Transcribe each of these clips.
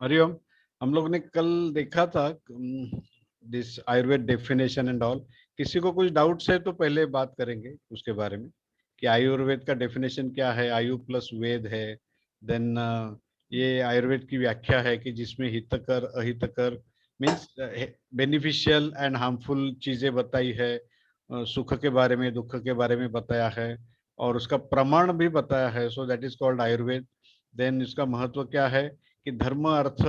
हरिओम। हम लोग ने कल देखा था this Ayurveda definition and all. किसी को कुछ डाउट्स है तो पहले बात करेंगे उसके बारे में कि आयुर्वेद का डेफिनेशन क्या है। आयु प्लस वेद है। देन ये आयुर्वेद की व्याख्या है कि जिसमें हितकर अहितकर मीन्स बेनिफिशियल एंड हार्मफुल चीजें बताई है। सुख के बारे में दुख के बारे में बताया है और उसका प्रमाण भी बताया है। So that is called Ayurveda. Then इसका महत्व क्या है कि धर्म अर्थ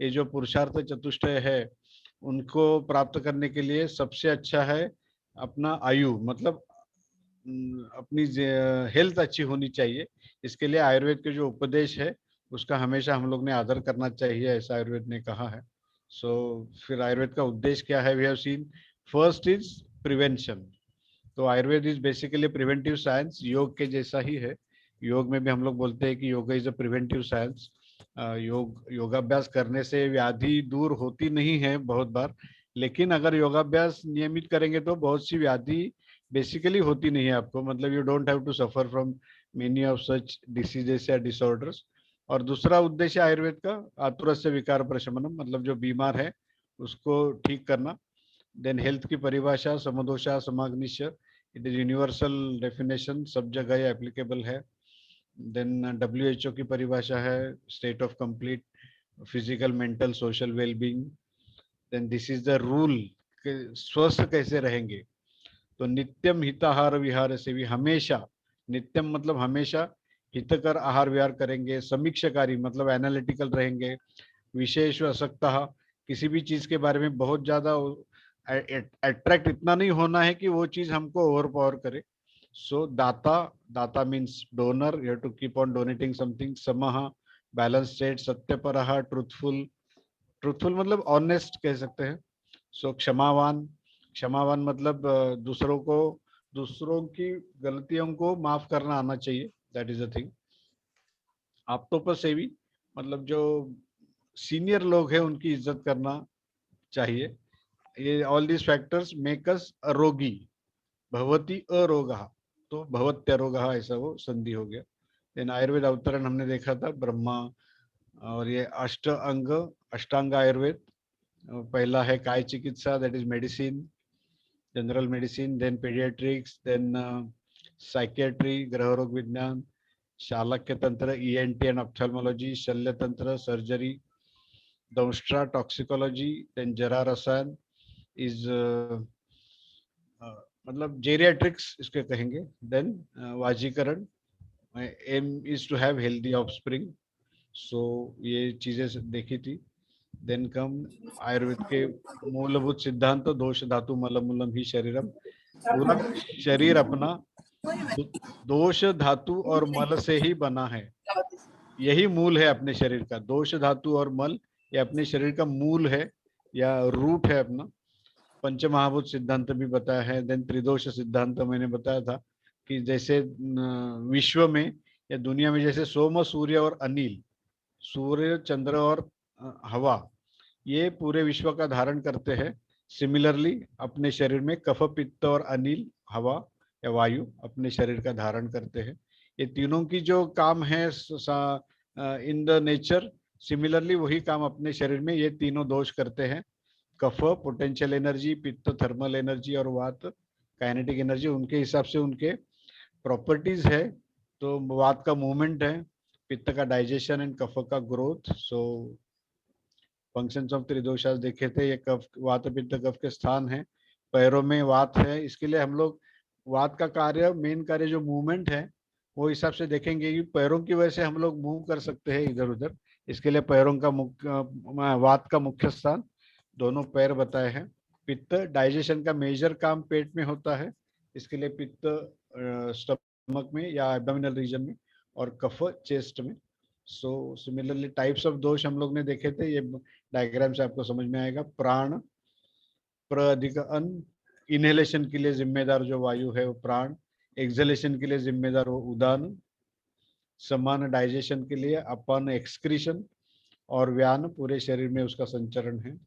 ये जो पुरुषार्थ चतुष्टय है उनको प्राप्त करने के लिए सबसे अच्छा है अपना आयु मतलब अपनी हेल्थ अच्छी होनी चाहिए। इसके लिए आयुर्वेद के जो उपदेश है उसका हमेशा हम लोग ने आदर करना चाहिए, ऐसा आयुर्वेद ने कहा है। सो फिर आयुर्वेद का उद्देश्य क्या है? We have seen first is prevention. तो Ayurveda is basically preventive science, yoga के जैसा ही है। योग में भी हम लोग बोलते हैं कि yoga is a preventive science. योगाभ्यास करने से व्याधि दूर होती नहीं है बहुत बार, लेकिन अगर योगाभ्यास नियमित करेंगे तो बहुत सी व्याधि बेसिकली होती नहीं है आपको, मतलब you don't have to suffer from many of such diseases या डिसऑर्डर्स। और दूसरा उद्देश्य आयुर्वेद का आतुरस्य विकार प्रशमनम, मतलब जो बीमार है उसको ठीक करना। देन हेल्थ की परिभाषा समदोषा समाग्निश्य, इट इज यूनिवर्सल डेफिनेशन, सब जगह एप्लीकेबल है। देन WHO की परिभाषा है state of complete physical mental social wellbeing. Then this is the rule, स्वस्थ कैसे रहेंगे। तो नित्यम हिताहार विहार से भी, हमेशा, नित्यम मतलब हमेशा, हितकर आहार विहार करेंगे, समीक्षाकारी मतलब एनालिटिकल रहेंगे, विशेष असक्ता, किसी भी चीज के बारे में बहुत ज्यादा अट्रैक्ट इतना नहीं होना है कि वो चीज हमको ओवर पावर करे। सो दाता, दाता means donor, you have to keep on donating something. समः बैलेंस स्टेट, सत्यपरः ट्रूथफुल, ट्रूथफुल मतलब ऑनेस्ट कह सकते हैं। सो क्षमावान, क्षमावान मतलब दूसरों की गलतियों को माफ करना आना चाहिए, दैट इज द थिंग। आप्तोपसेवी मतलब जो सीनियर लोग हैं उनकी इज्जत करना चाहिए। ये all these factors make us रोगी। भवती अरोगा, तो भवत्यरोगा ऐसा वो संधि हो गया। देन आयुर्वेद अवतरण हमने देखा था ब्रह्मा। और ये अष्टांग आयुर्वेद। पहला है काय चिकित्सा, that is medicine, general medicine. Then paediatrics, then psychiatry गृह रोग विज्ञान, शालक्य तंत्र ENT एंड ऑप्थेल्मोलॉजी, शल्य तंत्र सर्जरी, दंष्ट्रा टॉक्सिकोलॉजी, देन जरा रसायन इज मतलब जेरियाट्रिक्स इसके कहेंगे। देन वाजीकरण, aim is to have healthy offspring. So ये चीजें देखी थी। देन कम आयुर्वेद के मूलभूत सिद्धांत, दोष धातु मलमूलम ही शरीरम। पूरा शरीर अपना दोष धातु और मल से ही बना है। यही मूल है अपने शरीर का, दोष धातु और मल, ये अपने शरीर का मूल है या रूट है अपना। पंचमहाभूत सिद्धांत भी बताया है। देन त्रिदोष सिद्धांत मैंने बताया था कि जैसे विश्व में या दुनिया में जैसे सोम सूर्य और अनिल, सूर्य चंद्र और हवा, ये पूरे विश्व का धारण करते हैं। सिमिलरली अपने शरीर में कफ पित्त और अनिल, हवा या वायु, अपने शरीर का धारण करते हैं। ये तीनों की जो काम है इन द नेचर, सिमिलरली वही काम अपने शरीर में ये तीनों दोष करते हैं। कफ पोटेंशियल एनर्जी, पित्त थर्मल एनर्जी और वात काइनेटिक एनर्जी, उनके हिसाब से उनके प्रॉपर्टीज है। तो वात का मूवमेंट है, पित्त का डाइजेशन एंड कफ का ग्रोथ। सो फंक्शंस ऑफ त्रिदोषास देखे थे। ये कफ वात पित्त कफ के स्थान है। पैरों में वात है, इसके लिए हम लोग वात का कार्य, मेन कार्य जो मूवमेंट है वो हिसाब से देखेंगे कि पैरों की वजह से हम लोग मूव कर सकते हैं इधर उधर। इसके लिए पैरों का वात का मुख्य स्थान दोनों पैर बताए हैं। पित्त डाइजेशन का मेजर काम पेट में होता है, इसके लिए पित्त स्टमक में या एब्डोमिनल रीजन में, और कफ चेस्ट में। सो सिमिलरली टाइप्स ऑफ दोष हम लोग ने देखे थे, ये डायग्राम से आपको समझ में आएगा। प्राण, प्र अधिक अन्न, इनहेलेशन के लिए जिम्मेदार जो वायु है वो प्राण, एक्सहेलेशन के लिए जिम्मेदार वो उदान, समान डाइजेशन के लिए अपान एक्सक्रीशन, और व्यान पूरे शरीर में उसका संचरण है।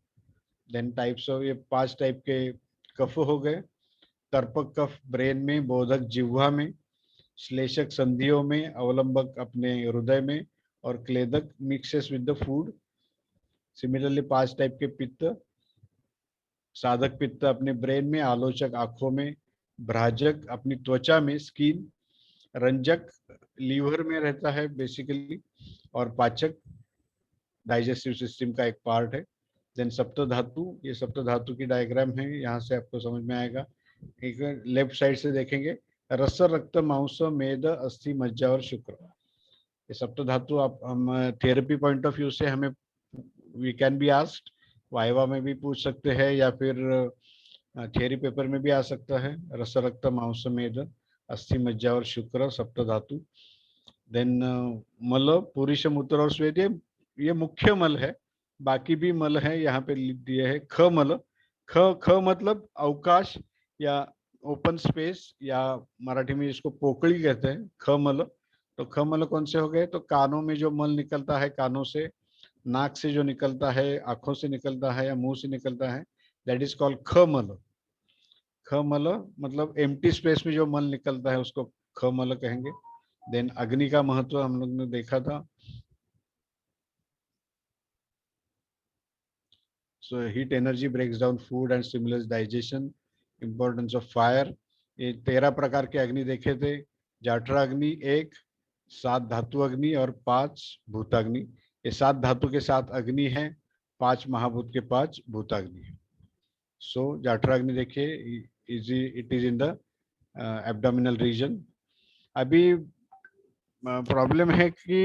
देन टाइप्स ऑफ, ये 5 टाइप के कफ हो गए। तर्पक कफ ब्रेन में, बोधक जिह्वा में, श्लेषक संधियों में, अवलंबक अपने हृदय में, और क्लेदक mixes with the food. Similarly 5 type के पित्त, साधक पित्त अपने ब्रेन में, आलोचक आंखों में, भ्राजक अपनी त्वचा में स्किन, रंजक लीवर में रहता है बेसिकली, और पाचक डाइजेस्टिव सिस्टम का एक पार्ट है। देन सप्त धातु, ये सप्त धातु की डायग्राम है, यहाँ से आपको समझ में आएगा। एक लेफ्ट साइड से देखेंगे, रस, रक्त, मांस, मेद, अस्थि, मज्जा और शुक्र। ये सप्त धातु आप हम थेरेपी पॉइंट ऑफ व्यू से हमें we can be asked, viva में भी पूछ सकते हैं या फिर थियरी पेपर में भी आ सकता है। रस, रक्त, मांस, मेद, अस्थि, मज्जा और शुक्र सप्त धातु। देन मल, पुरुष मूत्र और श्वेत, ये मुख्य मल है, बाकी भी मल है यहाँ पे लिख दिए है। ख मल, ख मतलब अवकाश या ओपन स्पेस, या मराठी में इसको पोकड़ी कहते हैं, ख मल। तो ख मल कौन से हो गए? तो कानों में जो मल निकलता है, कानों से, नाक से जो निकलता है, आंखों से निकलता है या मुंह से निकलता है, दैट इज कॉल्ड ख मल। ख मल मतलब एम्प्टी स्पेस में जो मल निकलता है उसको ख मल कहेंगे। देन अग्नि का महत्व हम लोग ने देखा था। So heat energy breaks down food and stimulates digestion. Importance of fire. ये 13 प्रकार के अग्नि देखे थे। जाठरा अग्नि 1, 7 धातु अग्नि और 5 भूताग्नि। ये 7 धातु के 7 अग्नि है, 5 महाभूत के 5 भूताग्नि है। सो जाठरा अग्नि देखिए, it is in the abdominal region. अभी प्रॉब्लम है कि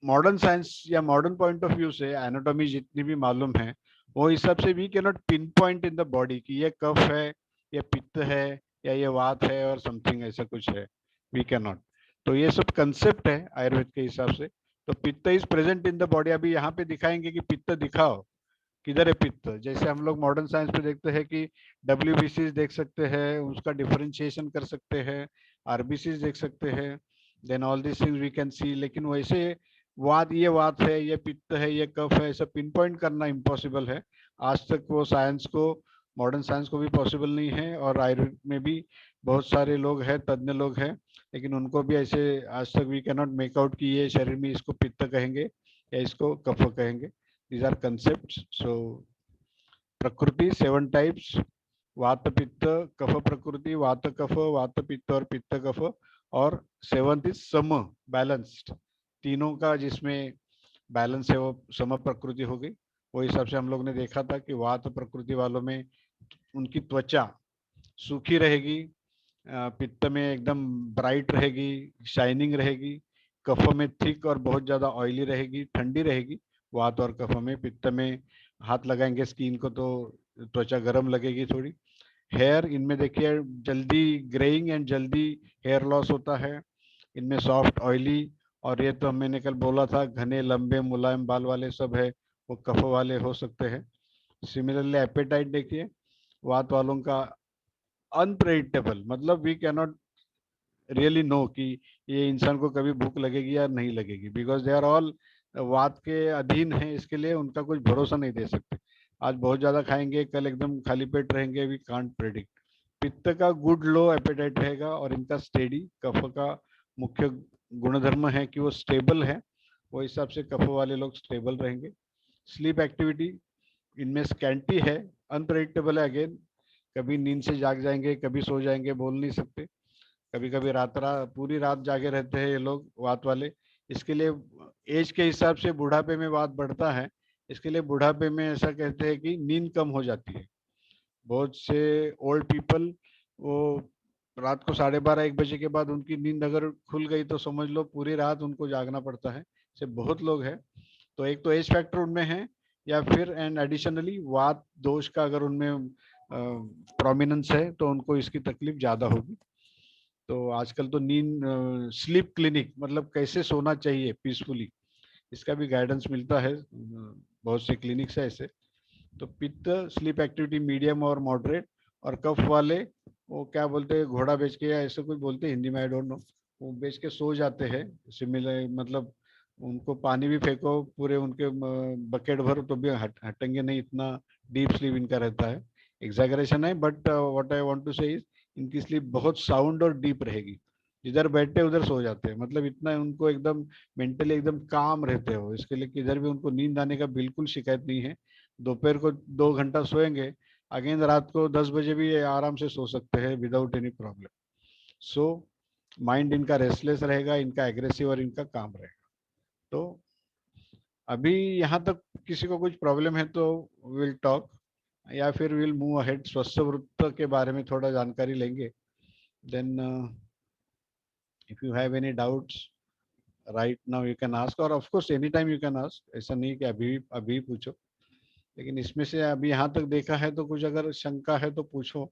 मॉडर्न साइंस या मॉडर्न पॉइंट ऑफ व्यू से एनाटॉमी जितनी भी मालूम है, वो हिसाब से we can not pin point in the body कि ये कफ है, ये पित्त है, या ये वात है और समथिंग ऐसा कुछ है, वी कैन नॉट। तो ये सब कंसेप्ट है आयुर्वेद के हिसाब से। तो पित्त is present in the body. अभी यहाँ पे दिखाएंगे कि पित्त दिखाओ, किधर है पित्त। जैसे हम लोग मॉडर्न साइंस पे देखते हैं कि WBC देख सकते हैं, उसका डिफरेंशिएशन कर सकते हैं, RBC देख सकते हैं, then all this things we can see. लेकिन वैसे वात, ये वात है, ये पित्त है, ये कफ है, ऐसा पिन पॉइंट करना इम्पॉसिबल है। आज तक वो साइंस को, मॉडर्न साइंस को भी पॉसिबल नहीं है, और आयुर्वेद में भी बहुत सारे लोग हैं, तज्ञ लोग हैं, लेकिन उनको भी ऐसे आज तक we can not make out कि ये शरीर में इसको पित्त कहेंगे या इसको कफ कहेंगे। These are concepts. So प्रकृति 7 types, वात पित्त कफ प्रकृति, वात कफ, वात पित्त और पित्त कफ। और 7th इज सम, बैलेंस्ड, तीनों का जिसमें बैलेंस है वो सम प्रकृति हो गई। वो हिसाब से हम लोग ने देखा था कि वात प्रकृति वालों में उनकी त्वचा सूखी रहेगी, पित्त में एकदम ब्राइट रहेगी, शाइनिंग रहेगी, कफ में थिक और बहुत ज्यादा ऑयली रहेगी, ठंडी रहेगी वात और कफ में। पित्त में हाथ लगाएंगे स्किन को तो त्वचा गर्म लगेगी थोड़ी। हेयर, इनमें देखिए जल्दी ग्रेइंग एंड जल्दी हेयर लॉस होता है, इनमें सॉफ्ट ऑयली, और ये तो मैंने कल बोला था घने लंबे मुलायम बाल वाले सब है, वो कफ वाले हो सकते हैं। सिमिलरली एपेटाइट देखिए, वात वालों का अनप्रेडिक्टेबल, मतलब we can not really know कि ये इंसान को कभी भूख लगेगी या नहीं लगेगी, बिकॉज दे आर ऑल वात के अधीन है, इसके लिए उनका कुछ भरोसा नहीं दे सकते। आज बहुत ज्यादा खाएंगे, कल एकदम खाली पेट रहेंगे, वी कांट प्रेडिक्ट। पित्त का गुड लो एपेटाइट रहेगा, और इनका स्टेडी। कफ का मुख्य गुणधर्म है कि वो स्टेबल है, वो हिसाब से कफ वाले लोग स्टेबल रहेंगे। स्लीप एक्टिविटी इनमें स्कैंटी है, अनप्रेडिक्टेबल है अगेन, कभी नींद से जाग जाएंगे, कभी सो जाएंगे, बोल नहीं सकते, कभी कभी पूरी रात जागे रहते हैं ये लोग वात वाले। इसके लिए एज के हिसाब से बुढ़ापे में वात बढ़ता है, इसके लिए बुढ़ापे में ऐसा कहते हैं कि नींद कम हो जाती है। बहुत से ओल्ड पीपल, वो रात को 12:30 1 बजे के बाद उनकी नींद अगर खुल गई तो समझ लो पूरी रात उनको जागना पड़ता है, से बहुत लोग हैं। तो एक तो एज फैक्टर उनमें है, या फिर एंड एडिशनली वात दोष का अगर उनमें प्रोमिनेंस है तो उनको इसकी तकलीफ ज्यादा होगी। तो आजकल तो नींद स्लीप क्लिनिक, मतलब कैसे सोना चाहिए पीसफुली, इसका भी गाइडेंस मिलता है, बहुत से क्लिनिक्स है ऐसे। तो पित्त स्लीप एक्टिविटी मीडियम और मॉडरेट, और कफ वाले वो क्या बोलते हैं, घोड़ा बेच के या ऐसे कुछ बोलते हैं हिंदी में, आई डोंट नो, वो बेच के सो जाते हैं। सिमिलर मतलब उनको पानी भी फेंको पूरे उनके बकेट भर तो भी हटेंगे नहीं, इतना डीप स्लीप इनका रहता है। एग्जैगरेशन है, but what I want to say is इनकी स्लीप बहुत साउंड और डीप रहेगी। जिधर बैठे उधर सो जाते हैं, मतलब इतना उनको एकदम मेंटली एकदम काम रहते हो, इसके लिए कि इधर भी उनको नींद आने का बिल्कुल शिकायत नहीं है। दोपहर को 2 घंटा सोएंगे, अगेन रात को 10 बजे भी ये आराम से सो सकते हैं without any problem. So mind इनका रेस्टलेस रहेगा, इनका एग्रेसिव और इनका काम रहेगा। तो अभी यहाँ तक किसी को कुछ प्रॉब्लम है तो विल टॉक, या फिर विल मूव अहेड, स्वस्थ वृत्त के बारे में थोड़ा जानकारी लेंगे। Then if you have any doubts right now you can ask, और of course any time you can ask, ऐसा नहीं कि अभी अभी पूछो। लेकिन इसमें से अभी यहाँ तक देखा है तो कुछ अगर शंका है तो पूछो,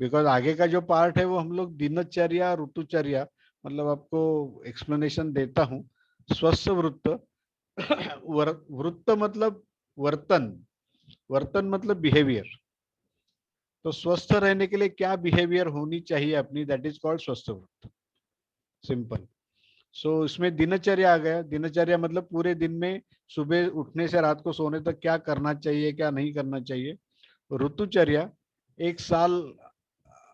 बिकॉज आगे का जो पार्ट है वो हम लोग दिनचर्या ऋतुचर्या, मतलब आपको एक्सप्लेनेशन देता हूँ। स्वस्थ वृत्त वृत्त मतलब वर्तन, वर्तन मतलब बिहेवियर। तो स्वस्थ रहने के लिए क्या बिहेवियर होनी चाहिए अपनी, दैट इज कॉल्ड स्वस्थ वृत्त, सिंपल। सो इसमें दिनचर्या आ गया। दिनचर्या मतलब पूरे दिन में सुबह उठने से रात को सोने तक क्या करना चाहिए, क्या नहीं करना चाहिए। ऋतुचर्या, एक साल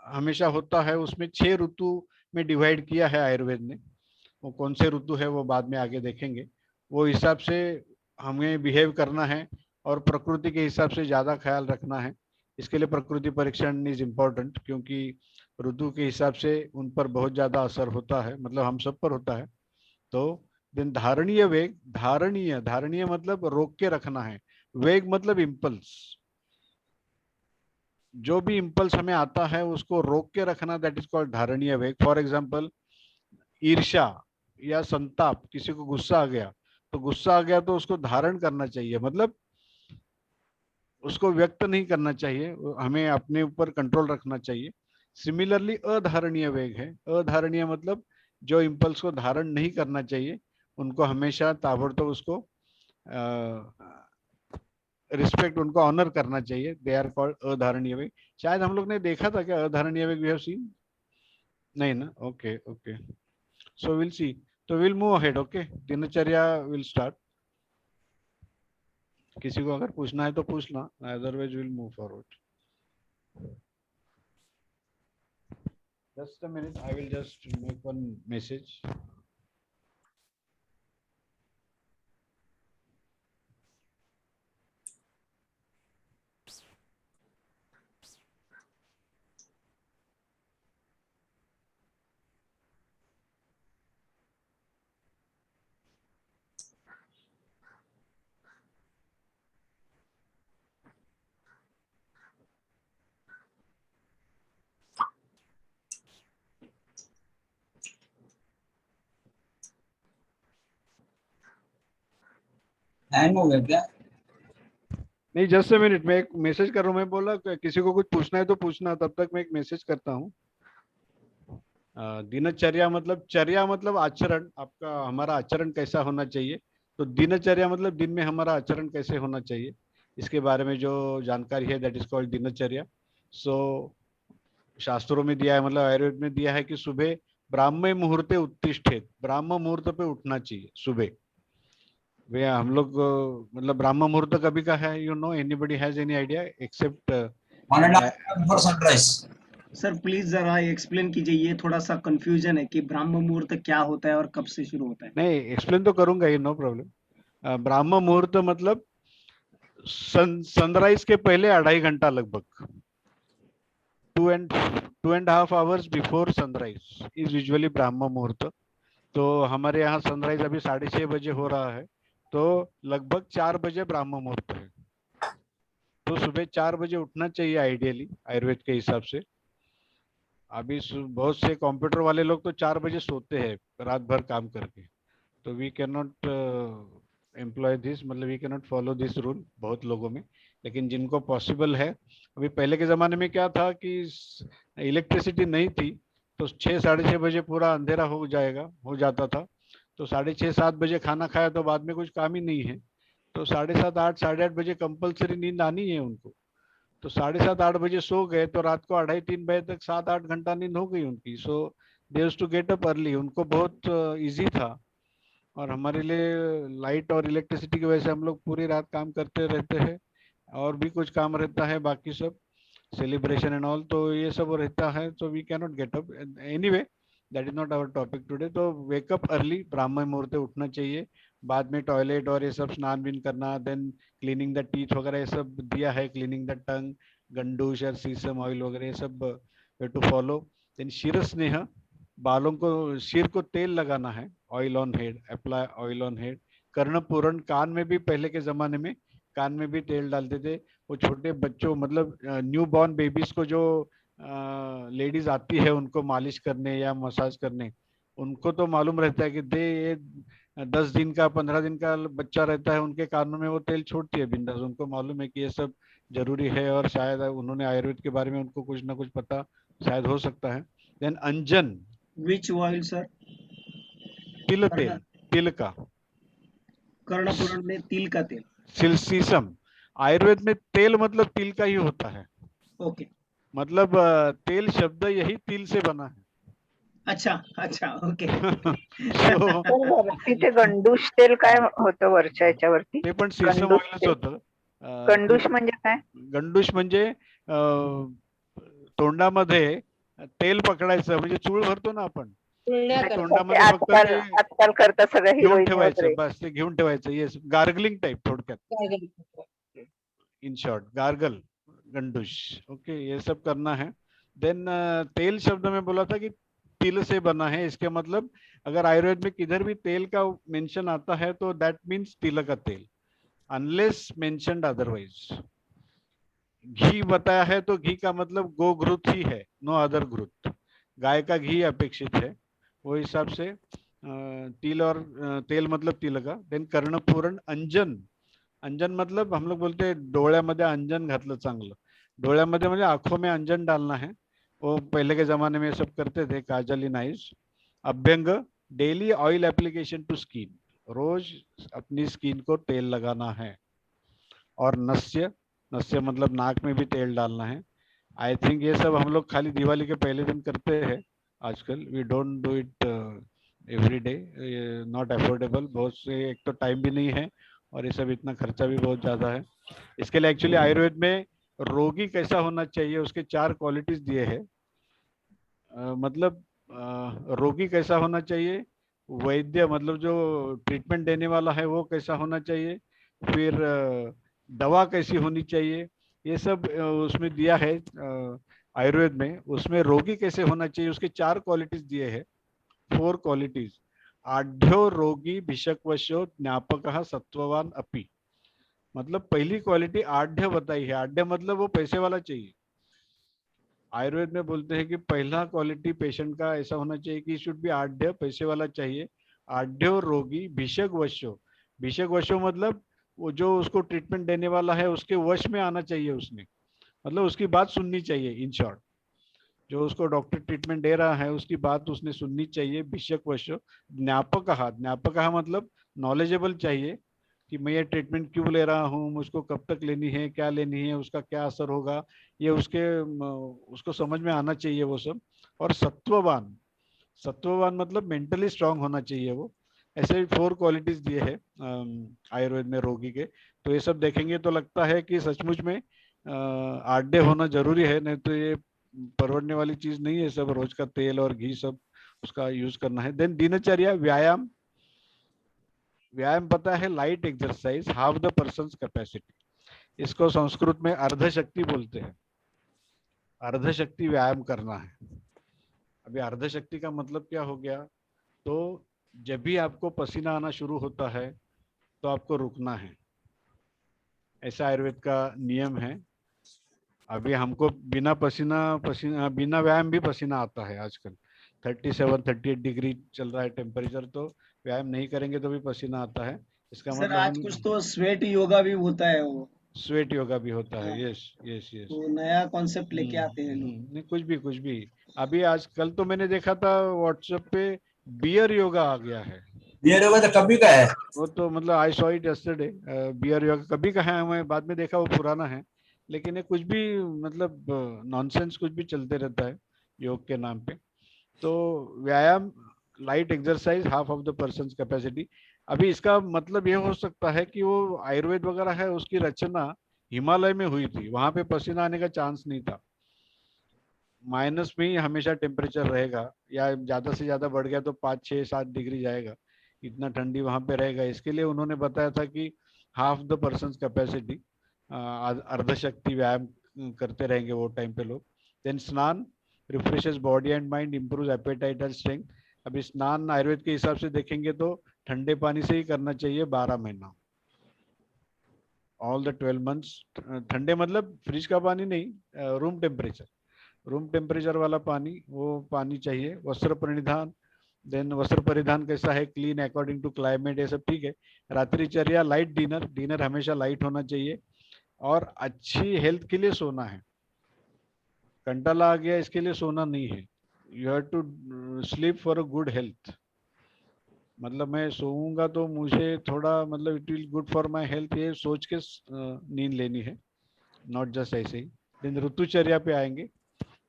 हमेशा होता है, उसमें 6 ऋतु में डिवाइड किया है आयुर्वेद ने। वो कौन से ऋतु है वो बाद में आगे देखेंगे। वो हिसाब से हमें बिहेव करना है, और प्रकृति के हिसाब से ज़्यादा ख्याल रखना है। इसके लिए प्रकृति परीक्षण इज इम्पोर्टेंट, क्योंकि ऋतु के हिसाब से उन पर बहुत ज़्यादा असर होता है, मतलब हम सब पर होता है। तो देन धारणीय वेग, धारणीय, धारणीय मतलब रोक के रखना है, वेग मतलब इम्पल्स। जो भी इम्पल्स हमें आता है उसको रोक के रखना, दैट इज कॉल्ड धारणीय वेग। फॉर एग्जाम्पल ईर्ष्या या संताप, किसी को गुस्सा आ गया, तो गुस्सा आ गया तो उसको धारण करना चाहिए, मतलब उसको व्यक्त नहीं करना चाहिए, हमें अपने ऊपर कंट्रोल रखना चाहिए। सिमिलरली अधारणीय वेग है, अधारणीय मतलब जो इम्पल्स को धारण नहीं करना चाहिए उनको हमेशा ताबड़तोड़ उसको रिस्पेक्ट, उनको ऑनर करना चाहिए, दे आर कॉल्ड अधारणीय वेग। शायद हम लोग ने देखा था क्या अधारणीय वेग, वी हैव सीन, नहीं ना, okay okay. So will see, तो विल मूव अहेड, ओके, दिनचर्या विल स्टार्ट। किसी को अगर पूछना है तो पूछना, otherwise will move forward. Just a minute, I will just make one message. Hang हो गया क्या? नहीं, जस्ट अ मिनट, मैं एक मैसेज कर रहा हूँ। मैं बोला किसी को कुछ पूछना है तो पूछना, तब तक मैं एक मैसेज करता हूँ। दिनचर्या मतलब, चर्या मतलब आचरण, आपका हमारा आचरण कैसा होना चाहिए। तो दिनचर्या मतलब दिन में हमारा आचरण कैसे होना चाहिए, इसके बारे में जो जानकारी है दैट इज कॉल्ड दिनचर्या। सो शास्त्रों में दिया है, मतलब आयुर्वेद में दिया है कि सुबह ब्राह्म मुहूर्ते उत्तिष्ठेत, ब्राह्म मुहूर्त पे उठना चाहिए सुबह। वे हम लोग मतलब ब्राह्म मुहूर्त कभी का है, you know, anybody has any idea except 1.5 before sunrise. Sir please जरा एक्सप्लेन कीजिए, ये थोड़ा सा कंफ्यूजन है कि ब्राह्म मुहूर्त क्या होता है और कब से शुरू होता है। नहीं, एक्सप्लेन तो करूंगा ही, नो प्रॉब्लम। ब्राह्म मुहूर्त मतलब सनराइज के पहले 2.5 घंटा लगभग, 2.5 hours before sunrise is usually ब्राह्म मुहूर्त। तो हमारे यहाँ सनराइज अभी 6:30 बजे हो रहा है, तो लगभग 4 बजे ब्राह्म मुहूर्त है। तो सुबह 4 बजे उठना चाहिए आइडियली आयुर्वेद के हिसाब से। अभी बहुत से कंप्यूटर वाले लोग तो 4 बजे सोते हैं रात भर काम करके। तो we can not employ this, मतलब we can not follow this rule बहुत लोगों में। लेकिन जिनको पॉसिबल है, अभी पहले के ज़माने में क्या था कि इलेक्ट्रिसिटी नहीं थी, तो 6 साढ़े 6 बजे पूरा अंधेरा हो जाता था। तो 6:30 7 बजे खाना खाया तो बाद में कुछ काम ही नहीं है, तो 7:30 8 8:30 बजे कंपलसरी नींद आनी है उनको। तो 7:30 8 बजे सो गए तो रात को 2:30 3 बजे तक 7 8 घंटा नींद हो गई उनकी। So they used to get up early, उनको बहुत इजी था। और हमारे लिए लाइट और इलेक्ट्रिसिटी की वजह से हम लोग पूरी रात काम करते रहते हैं, और भी कुछ काम रहता है बाकी सब, सेलिब्रेशन एंड ऑल, तो ये सब रहता है, तो we can not get up anyway. That is not our topic today. तो वेकअप अर्ली, ब्राह्मण मुहूर्त उठना चाहिए, बाद में टॉयलेट और ये सब स्नान बीन करना, देन क्लीनिंग द टीथ वगैरह ये सब दिया है, क्लीनिंग द टंग, गंडूश और सीसम ऑयल वगैरह ये सब वे टू फॉलो। देन शिर स्नेह, बालों को, सिर को तेल लगाना है, oil on head, apply oil on head. कर्णपूरण, कान में भी पहले के जमाने में कान में भी तेल डालते थे। वो छोटे बच्चों मतलब न्यू बॉर्न बेबीज को जो लेडीज आती है उनको मालिश करने या मसाज करने, उनको तो मालूम रहता है कि दे ये 10 दिन का 15 दिन का बच्चा रहता है, उनके कानों में वो तेल छोड़ती है बिंदास, उनको मालूम है कि ये सब जरूरी है, और शायद उन्होंने आयुर्वेद के बारे में उनको कुछ ना कुछ पता शायद हो सकता है। देन अंजन, विच ऑयल सर? तिल कर्ण तेल, तिल का, कर्णपुराण में तिल का तेल। सीसम। आयुर्वेद में तेल मतलब तिल का ही होता है, ओके, मतलब तेल शब्द यही तिल से बना है। अच्छा अच्छा, ओके। So, तर वरती ते गंडूश तेल काय होतं वरच्या याच्यावरती? ते पण सीसम गंडूश ऑइलच तेल. होतं. गंडूश म्हणजे काय? गंडूश म्हणजे तोंडामध्ये तेल पकडायचं, म्हणजे चूळ भरतो ना आपण, गुळण्या ते करतात. ते तोंडामध्ये फक्त आजकाल ते आजकाल करतात सगळ्या घेऊन हिरोईन ठेवायचं, वगैरे. बस ते घेऊन ठेवायचं. येस, गार्गलिंग टाइप थोडक्यात, gargle करतात. इन शॉर्ट गार्गल, गंडूश। ओके, ये सब करना है। देन तेल शब्द में बोला था कि तिल से बना है, इसके मतलब अगर आयुर्वेद में किधर भी तेल का मेंशन आता है तो दैट मीन्स तिल का तेल, अनलेस मेंशन्ड अदरवाइज। घी बताया है तो घी का मतलब गो घृत ही है, नो अदर घृत, गाय का घी अपेक्षित है, वो हिसाब से तिल और तेल मतलब तिल का। देन कर्णपूरण, अंजन, अंजन मतलब हम लोग बोलते हैं डोळ्यामध्ये अंजन घातलं चांगलं, डोळ्यामध्ये म्हणजे आंखों में अंजन डालना है, वो पहले के जमाने में सब करते थे, काजल इन आइज। अभ्यंग, daily oil application to skin, रोज अपनी स्किन को तेल लगाना है। और नस्य, नस्य मतलब नाक में भी तेल डालना है। आई थिंक ये सब हम लोग खाली दिवाली के पहले दिन करते हैं आजकल, we don't do it every day, not affordable, बहुत से, एक तो टाइम भी नहीं है और ये सब इतना खर्चा भी बहुत ज्यादा है। इसके लिए एक्चुअली आयुर्वेद में रोगी कैसा होना चाहिए उसके 4 क्वालिटीज दिए हैं। मतलब रोगी कैसा होना चाहिए, वैद्य मतलब जो ट्रीटमेंट देने वाला है वो कैसा होना चाहिए, फिर दवा कैसी होनी चाहिए, ये सब उसमें दिया है आयुर्वेद में। उसमें रोगी कैसे होना चाहिए उसके 4 क्वालिटीज दिए हैं, 4 क्वालिटीज। आढ्यो रोगी भिषक्वशो ज्ञापक सत्ववान अपि, मतलब पहली क्वालिटी आढ्य बताई है। आढ्य मतलब वो पैसे वाला चाहिए। आयुर्वेद में बोलते हैं कि पहला क्वालिटी पेशेंट का ऐसा होना चाहिए कि शुड बी आढ्य, पैसे वाला चाहिए। आढ्यो रोगी भिषक वशो, भिषक वशो मतलब वो जो उसको ट्रीटमेंट देने वाला है उसके वश में आना चाहिए उसने, मतलब उसकी बात सुननी चाहिए। इन शॉर्ट, जो उसको डॉक्टर ट्रीटमेंट दे रहा है उसकी बात उसने सुननी चाहिए। भिषक वशो, ज्ञापक, ज्ञापक मतलब नॉलेजेबल चाहिए कि मैं ये ट्रीटमेंट क्यों ले रहा हूँ, मुझको कब तक लेनी है, क्या लेनी है, उसका क्या असर होगा, ये उसको समझ में आना चाहिए वो सब। और सत्ववान, सत्ववान मतलब मेंटली स्ट्रांग होना चाहिए वो। ऐसे 4 क्वालिटीज दिए हैं आयुर्वेद में रोगी के। तो ये सब देखेंगे तो लगता है कि सचमुच में आड्य होना जरूरी है, नहीं तो ये परवड़ने वाली चीज नहीं है सब, रोज का तेल और घी सब उसका यूज करना है। देन दिनचर्या, व्यायाम, व्यायाम पता है light exercise half the person capacity, इसको संस्कृत में अर्धशक्ति बोलते हैं। अर्धशक्ति व्यायाम करना है। अभी अर्धशक्ति का मतलब क्या हो गया, तो जब भी आपको पसीना आना शुरू होता है तो आपको रुकना है, ऐसा आयुर्वेद का नियम है। अभी हमको बिना पसीना बिना व्यायाम भी पसीना आता है आजकल, 37-38 डिग्री चल रहा है टेम्परेचर, तो व्यायाम नहीं करेंगे तो भी पसीना आता है। इसका सर मतलब आज कुछ तो स्वेट योगा भी होता है वो। स्वेट योगा भी होता है। हाँ, यस यस यस। तो नया कॉन्सेप्ट लेके आते हैं लोग। नहीं, कुछ भी। अभी आज कल तो मैंने देखा था व्हाट्सएप पे बियर योगा आ गया है। बियर योगा तो कभी का है? वो तो मतलब आई सॉ इट यस्टरडे, बियर योगा कभी का है, मैं बाद में देखा वो पुराना है, लेकिन ये कुछ भी मतलब नॉनसेंस कुछ भी चलते रहता है योग के नाम पे। तो व्यायाम, light exercise half of the person capacity. अभी इसका मतलब ये हो सकता है कि वो आयुर्वेद वगैरह है उसकी रचना हिमालय में हुई थी, वहां पे पसीना आने का चांस नहीं था। माइनस में ही हमेशा टेम्परेचर रहेगा, या ज्यादा से ज्यादा बढ़ गया तो 5, 6, 7 डिग्री जाएगा, इतना ठंडी वहां पे रहेगा। इसके लिए उन्होंने बताया था कि हाफ द पर्सन कैपेसिटी, अर्धशक्ति व्यायाम करते रहेंगे वो टाइम पे लोग। देन स्नान refreshes body and mind, improve appetite and strength. अभी स्नान आयुर्वेद के हिसाब से देखेंगे तो ठंडे पानी से ही करना चाहिए 12 महीना, ऑल द 12 मंथ्स। ठंडे मतलब फ्रिज का पानी नहीं, रूम टेम्परेचर, रूम टेम्परेचर वाला पानी, वो पानी चाहिए। वस्त्र परिधान, देन वस्त्र परिधान कैसा है, क्लीन अकॉर्डिंग टू क्लाइमेट, ये सब ठीक है। रात्रिचर्या लाइट डिनर, डिनर हमेशा लाइट होना चाहिए। और अच्छी हेल्थ के लिए सोना है, कंटाला आ गया इसके लिए सोना नहीं है। You have to sleep for a good health, मतलब मैं सोऊंगा तो मुझे थोड़ा मतलब it will good for my health, ये सोच के नींद लेनी है, नॉट जस्ट ऐसे ही। दिन ऋतुचर्या पे आएंगे।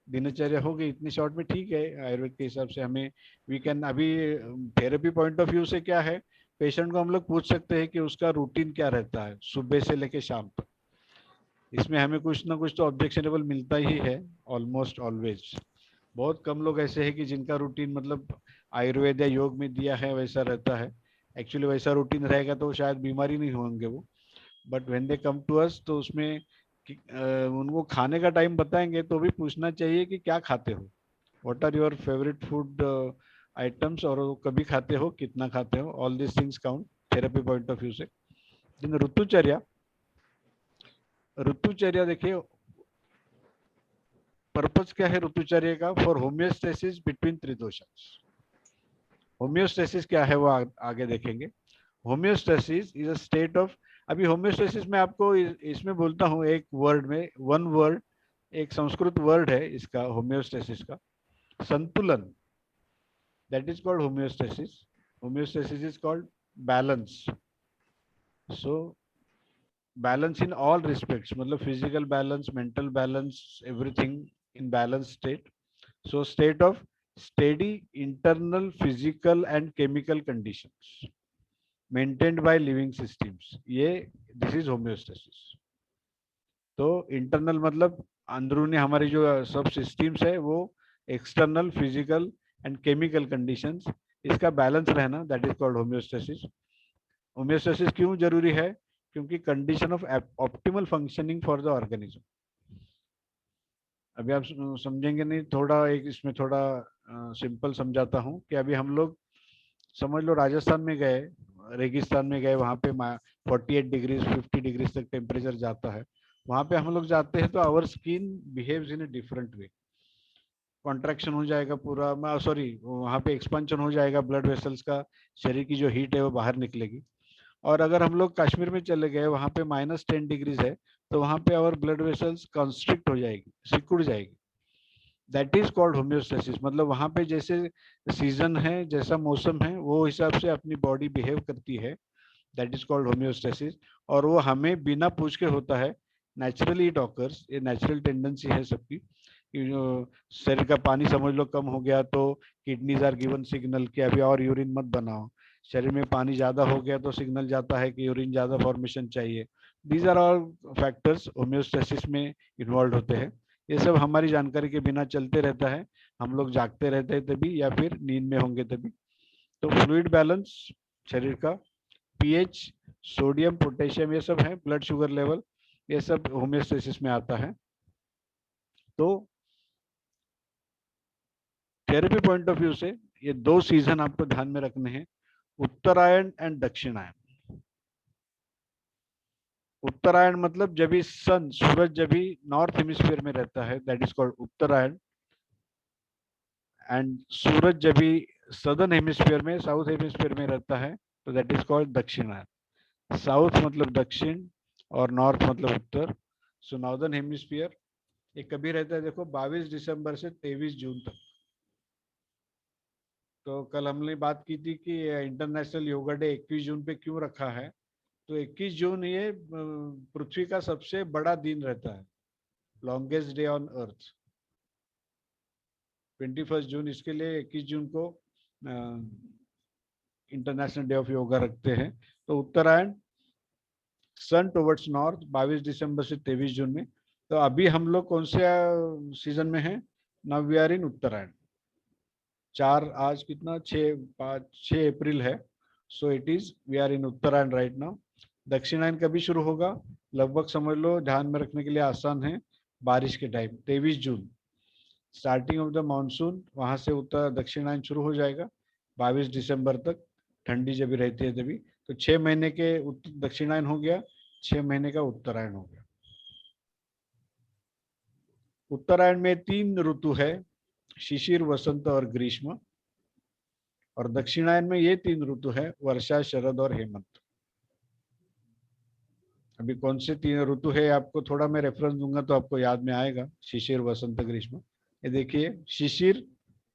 दिनचर्या हो गई इतनी शॉर्ट में, ठीक है। आयुर्वेद के हिसाब से हमें वी कैन, अभी थेरेपी पॉइंट ऑफ व्यू से क्या है, पेशेंट को हम लोग पूछ सकते हैं कि उसका रूटीन क्या रहता है सुबह से लेके शाम तक। इसमें हमें कुछ ना कुछ तो ऑब्जेक्शनेबल मिलता ही है, ऑलमोस्ट ऑलवेज। बहुत कम लोग ऐसे हैं कि जिनका रूटीन मतलब आयुर्वेद या योग में दिया है वैसा रहता है। एक्चुअली वैसा रूटीन रहेगा तो शायद बीमारी नहीं होंगे वो, but when they come to us तो उसमें उनको खाने का टाइम बताएंगे तो भी पूछना चाहिए कि क्या खाते हो, what are your favourite food items, और वो कभी खाते हो, कितना खाते हो, all this things count therapy point of view से। लेकिन ऋतुचर्या, ऋतुचर्या देखिए पर्पज क्या है ऋतुचर्या का, फॉर होम्योस्टेसिस बिटवीन त्रिदोषास। होम्योस्टेसिस क्या है वो आगे देखेंगे। Homeostasis is a state of, अभी होम्योस्टेसिस में आपको इसमें बोलता हूँ एक वर्ड में, वन वर्ड, एक संस्कृत वर्ड है इसका होम्योस्टेसिस का, संतुलन, that is called homeostasis. Homeostasis is called balance. So balance in all respects, मतलब physical balance, mental balance, everything in balance state. So state of steady internal physical and chemical conditions maintained by living systems, ये this is homeostasis। तो internal मतलब अंदरूनी हमारी जो सब systems है वो external physical and chemical conditions, इसका बैलेंस रहना, that is called homeostasis. Homeostasis क्यों जरूरी है, क्योंकि condition of optimal functioning for the organism. अभी आप समझेंगे नहीं, थोड़ा एक इसमें थोड़ा सिंपल समझाता हूँ कि अभी हम लोग समझ लो राजस्थान में गए, रेगिस्तान में गए, वहां पे 48 डिग्रीज 50 डिग्रीज तक टेम्परेचर जाता है। वहां पे हम लोग जाते हैं तो our skin behaves in a different way, contraction हो जाएगा पूरा, सॉरी वहां पे एक्सपेंशन हो जाएगा ब्लड वेसल्स का, शरीर की जो हीट है वो बाहर निकलेगी। और अगर हम लोग कश्मीर में चले गए, वहां पे -10 डिग्रीज है, तो वहां पे आवर ब्लड वेसल्स कंस्ट्रिक्ट हो जाएगी, सिकुड़ जाएगी, दैट इज कॉल्ड होम्योस्टेसिस। मतलब वहां पे जैसे सीजन है, जैसा मौसम है, वो हिसाब से अपनी बॉडी बिहेव करती है, दैट इज कॉल्ड होम्योस्टेसिस। और वो हमें बिना पूछ के होता है, नेचुरली इट ऑकर्स, ये नेचुरल टेंडेंसी है सबकी कि जो शरीर का पानी समझ लो कम हो गया तो किडनीज आर गिवन सिग्नल कि अभी और यूरिन मत बनाओ, शरीर में पानी ज्यादा हो गया तो सिग्नल जाता है कि यूरिन ज्यादा फॉर्मेशन चाहिए। These are all factors homeostasis में इन्वॉल्व होते हैं। ये सब हमारी जानकारी के बिना चलते रहता है, हम लोग जागते रहते हैं तभी या फिर नींद में होंगे तभी। तो फ्लूइड बैलेंस शरीर का, पीएच, सोडियम पोटेशियम, ये सब है, ब्लड शुगर लेवल, ये सब होम्योस्टेसिस में आता है। तो थेरेपी पॉइंट ऑफ व्यू से ये दो सीजन आपको ध्यान में रखने हैं, उत्तरायण एंड दक्षिणायन। उत्तरायण मतलब जब भी सन, सूरज जब भी नॉर्थ हेमिस्फीयर में रहता है, that is called Uttarayan. And सूरज जब भी सदर्न हेमिस्फीयर में, साउथ हेमिस्फीयर में रहता है, तो that is called Dakshinayan. South मतलब दक्षिण और नॉर्थ मतलब उत्तर। सो नॉर्दर्न हेमिस्फीयर ये कभी रहता है, देखो 22 दिसंबर से 23 जून तक। तो कल हमने बात की थी कि इंटरनेशनल योगा डे 21 जून पे क्यों रखा है। तो 21 जून ये पृथ्वी का सबसे बड़ा दिन रहता है, लॉन्गेस्ट डे ऑन अर्थ। 21 जून इसके लिए 21 जून को इंटरनेशनल डे ऑफ योगा रखते हैं। तो उत्तरायण सन टुवर्ड्स नॉर्थ 22 दिसंबर से 23 जून में। तो अभी हम लोग कौन से सीजन में हैं, now we are in Uttarayan. 4 आज कितना 6 अप्रैल है। So it is we are in Uttarayan right now. Dakshinayan कभी शुरू होगा, लगभग समझ लो, ध्यान में रखने के लिए आसान है, बारिश के time 23 June starting of the monsoon, वहां से उत्तर दक्षिणायन शुरू हो जाएगा 22 दिसंबर तक, ठंडी जब भी रहती है तभी। तो 6 महीने के दक्षिणायन हो गया, 6 महीने का उत्तरायण हो गया। उत्तरायण में 3 ऋतु है, शिशिर, वसंत और ग्रीष्म। और दक्षिणायन में ये 3 ऋतु है, वर्षा, शरद और हेमंत। अभी कौन से 3 ऋतु है आपको थोड़ा मैं रेफरेंस दूंगा तो आपको याद में आएगा, शिशिर, वसंत, ग्रीष्म। ये देखिए, शिशिर,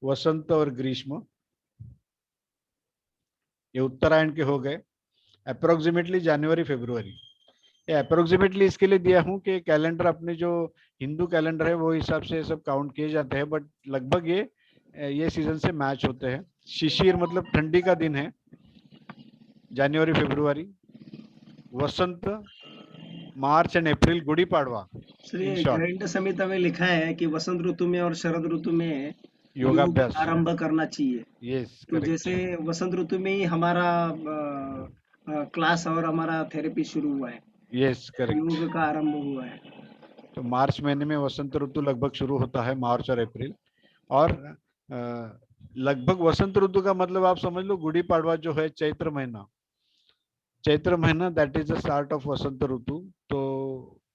वसंत और ग्रीष्म ये उत्तरायण के हो गए, अप्रोक्सीमेटली जनवरी फरवरी। ये अप्रोक्सीमेटली इसके लिए दिया हूं कि कैलेंडर अपने जो हिंदू कैलेंडर है वो हिसाब से सब काउंट किए जाते हैं, बट लगभग ये सीजन से मैच होते हैं। शिशिर मतलब ठंडी का दिन है, जनवरी फरवरी। वसंत March and April, Gudi Padwa. Sir in ये शॉर्ट, ग्रंथ संहिता में लिखा है कि वसंत ऋतु में और शरद ऋतु में योग योगाभ्यास। आरंभ करना चाहिए। यस, तो करेक्ट। जैसे वसंत ऋतु में ही हमारा क्लास और हमारा थेरेपी शुरू हुआ है, यस, करेक्ट। योग का आरंभ हुआ है। तो मार्च महीने में वसंत ऋतु लगभग शुरू होता है, मार्च और अप्रैल। और लगभग वसंत ऋतु का मतलब आप समझ लो गुड़ी पाड़वा जो है चैत्र महीना, चैत्र महीना that is the start of वसंत ऋतु। तो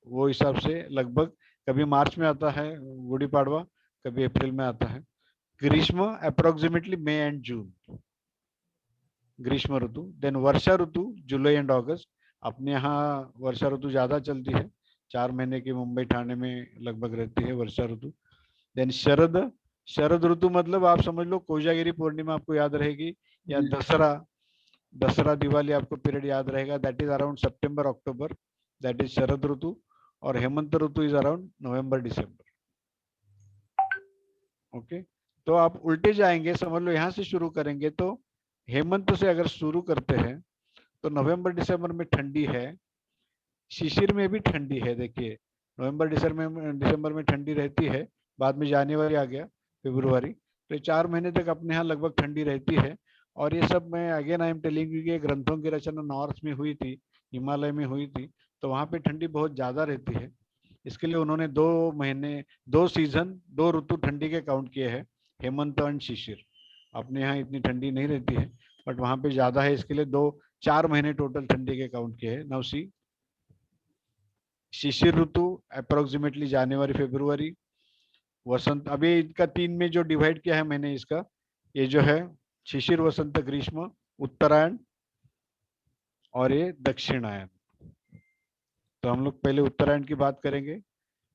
वो हिसाब से लगभग कभी मार्च में आता है गुड़ी पाड़वा, कभी अप्रैल में आता है। ग्रीष्म अप्रोक्सीमेटली मई एंड जून, ग्रीष्म ऋतु। Then Varsha Ritu July and August. अपने यहाँ वर्षा ऋतु ज्यादा चलती है, 4 महीने की मुंबई ठाणे में लगभग रहती है वर्षा ऋतु। देन शरद, शरद ऋतु मतलब आप समझ लो कोजागिरी पूर्णिमा आपको याद रहेगी, या दसरा, दसरा दिवाली आपको पीरियड याद रहेगा, दैट इज अराउंड सितंबर अक्टूबर, दैट इज शरद ऋतु। और हेमंत ऋतु इज अराउंड नवंबर दिसंबर। ओके, तो आप उल्टे जाएंगे, समझ लो यहाँ से शुरू करेंगे तो हेमंत से अगर शुरू करते हैं तो नवंबर दिसंबर में ठंडी है, शिशिर में भी ठंडी है। देखिए, नवंबर दिसंबर में ठंडी रहती है, बाद में जनवरी आ गया, फरवरी। तो 4 महीने तक अपने यहाँ लगभग ठंडी रहती है। और ये सब मैं again I am telling you कि ग्रंथों की रचना नॉर्थ में हुई थी, हिमालय में हुई थी, तो वहाँ पे ठंडी बहुत ज्यादा रहती है। इसके लिए उन्होंने 2 महीने, 2 सीजन, 2 ऋतु ठंडी के काउंट किए हैं, हेमंत एंड शिशिर। अपने यहाँ इतनी ठंडी नहीं रहती है, बट वहाँ पे ज्यादा है, इसके लिए 4 महीने टोटल ठंडी के काउंट किए हैं। नाउ सी, शिशिर ऋतु अप्रोक्सीमेटली जनवरी फरवरी। वसंत, अभी इनका 3 में जो डिवाइड किया है मैंने इसका, ये जो है शिशिर, वसंत, ग्रीष्म, उत्तरायण और ये दक्षिणायन। तो हम लोग पहले उत्तरायण की बात करेंगे।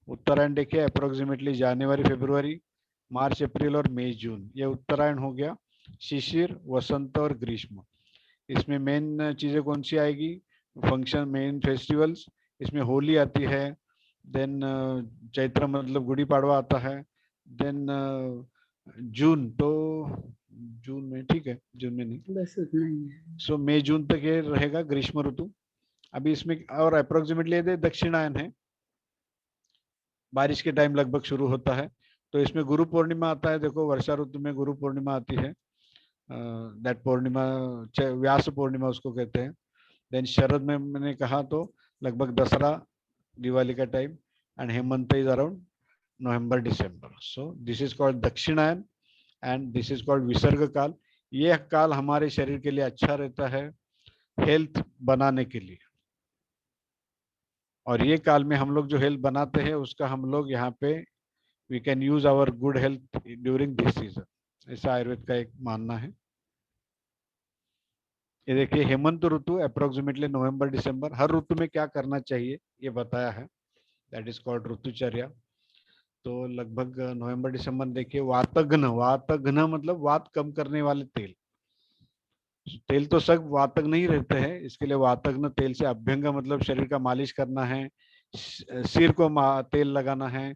उत्तरायण देखिए अप्रोक्सीमेटली जनवरी फरवरी, मार्च अप्रैल और मई जून, ये उत्तरायण हो गया। शिशिर, वसंत और ग्रीष्म, इसमें मेन चीजें कौन सी आएगी, फंक्शन, मेन फेस्टिवल्स, इसमें होली आती है। देन चैत्र मतलब गुड़ी पाड़वा आता है। देन जून, तो जून में ठीक है, जून में नहीं, बस उतना ही है। सो मई जून तक ये रहेगा ग्रीष्म ऋतु। अभी इसमें और अप्रोक्सीमेटली दक्षिणायन है, बारिश के टाइम लगभग शुरू होता है। तो इसमें गुरु पूर्णिमा आता है, देखो वर्षा ऋतु में गुरु पूर्णिमा आती है, दैट पूर्णिमा व्यास पूर्णिमा उसको कहते हैं। देन शरद में मैंने कहा तो लगभग दसरा, दिवाली का time. And Hemant is around नवंबर दिसंबर। सो दिस इज कॉल्ड दक्षिणायन एंड दिस इज कॉल्ड विसर्ग काल। ये काल हमारे शरीर के लिए अच्छा रहता है, हेल्थ बनाने के लिए। और ये काल में हम लोग जो हेल्थ बनाते हैं उसका हम लोग यहाँ पे we can use our good health during this season, ऐसा आयुर्वेद का एक मानना है। ये देखिए, हेमंत ऋतु अप्रोक्सीमेटली नवंबर दिसंबर। हर ऋतु में क्या करना चाहिए ये बताया है, दैट इज कॉल्ड ऋतुचर्या। तो लगभग नवंबर दिसंबर देखिए, वातघ्न, वातघ्न मतलब वात कम करने वाले तेल। तेल तो सब वातक नहीं रहते हैं, इसके लिए वातघ्न तेल से अभ्यंग मतलब शरीर का मालिश करना है, सिर को तेल लगाना है।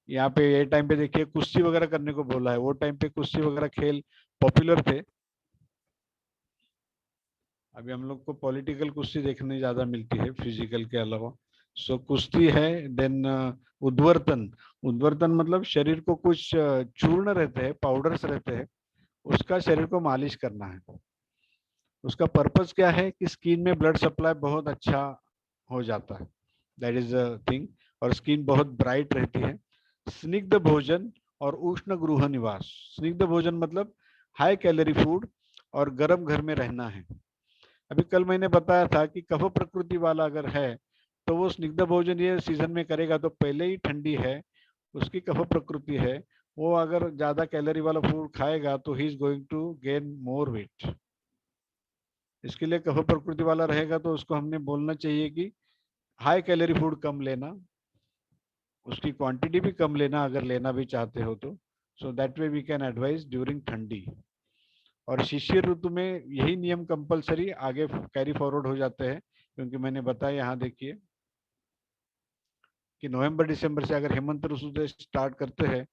यहाँ पे ये टाइम पे देखिए कुश्ती वगैरह करने को बोला है, वो टाइम पे कुश्ती वगैरह खेल पॉपुलर थे। अभी हम लोग को पॉलिटिकल कुश्ती देखने ज्यादा मिलती है फिजिकल के अलावा। सो कुश्ती है। देन उद्वर्तन, उद्वर्तन मतलब शरीर को कुछ चूर्ण रहते हैं, पाउडर्स रहते हैं, उसका शरीर को मालिश करना है। उसका पर्पस क्या है कि स्किन में ब्लड सप्लाई बहुत अच्छा हो जाता है, दैट इज अ थिंग, और स्किन बहुत ब्राइट रहती है। स्निग्ध भोजन और उष्ण गृह निवास। स्निग्ध भोजन मतलब हाई कैलोरी फूड और गर्म घर में रहना है। अभी कल मैंने बताया था कि कफ प्रकृति वाला अगर है तो वो स्निग्ध भोजन ये सीजन में करेगा, तो पहले ही ठंडी है, उसकी कफ प्रकृति है, वो अगर ज्यादा कैलोरी वाला फूड खाएगा तो he is going to gain more weight. इसके लिए कफ प्रकृति वाला रहेगा तो उसको हमने बोलना चाहिए कि हाई कैलोरी फूड कम लेना, उसकी क्वांटिटी भी कम लेना अगर लेना भी चाहते हो तो। So that way we can advise during ठंडी। और शिशिर ऋतु में यही नियम कंपलसरी आगे कैरी फॉरवर्ड हो जाते हैं, क्योंकि मैंने बताया, यहाँ देखिए कि नवंबर दिसंबर से अगर हेमंत ऋतु से स्टार्ट करते हैं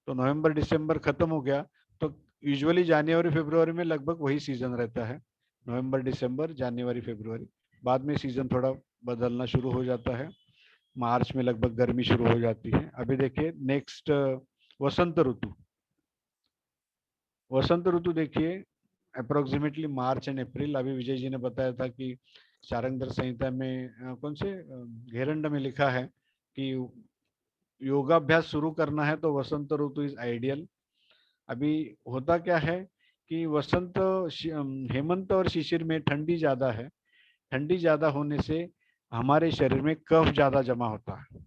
तो नवंबर दिसंबर खत्म हो गया तो यूजुअली जनवरी फरवरी में लगभग वही सीजन रहता है, नवंबर दिसंबर जनवरी फरवरी। बाद में सीजन थोड़ा बदलना शुरू हो जाता है, मार्च में लगभग गर्मी शुरू हो जाती है। अभी देखिए नेक्स्ट वसंत ऋतु। वसंत ऋतु देखिए अप्रोक्सीमेटली मार्च एंड अप्रैल। अभी विजय जी ने बताया था कि शारंगधर संहिता में कौन से घेरंड में लिखा है कि योगाभ्यास शुरू करना है तो वसंत ऋतु इज आइडियल। अभी होता क्या है कि हेमंत और शिशिर में ठंडी ज्यादा है, ठंडी ज्यादा होने से हमारे शरीर में कफ ज्यादा जमा होता है।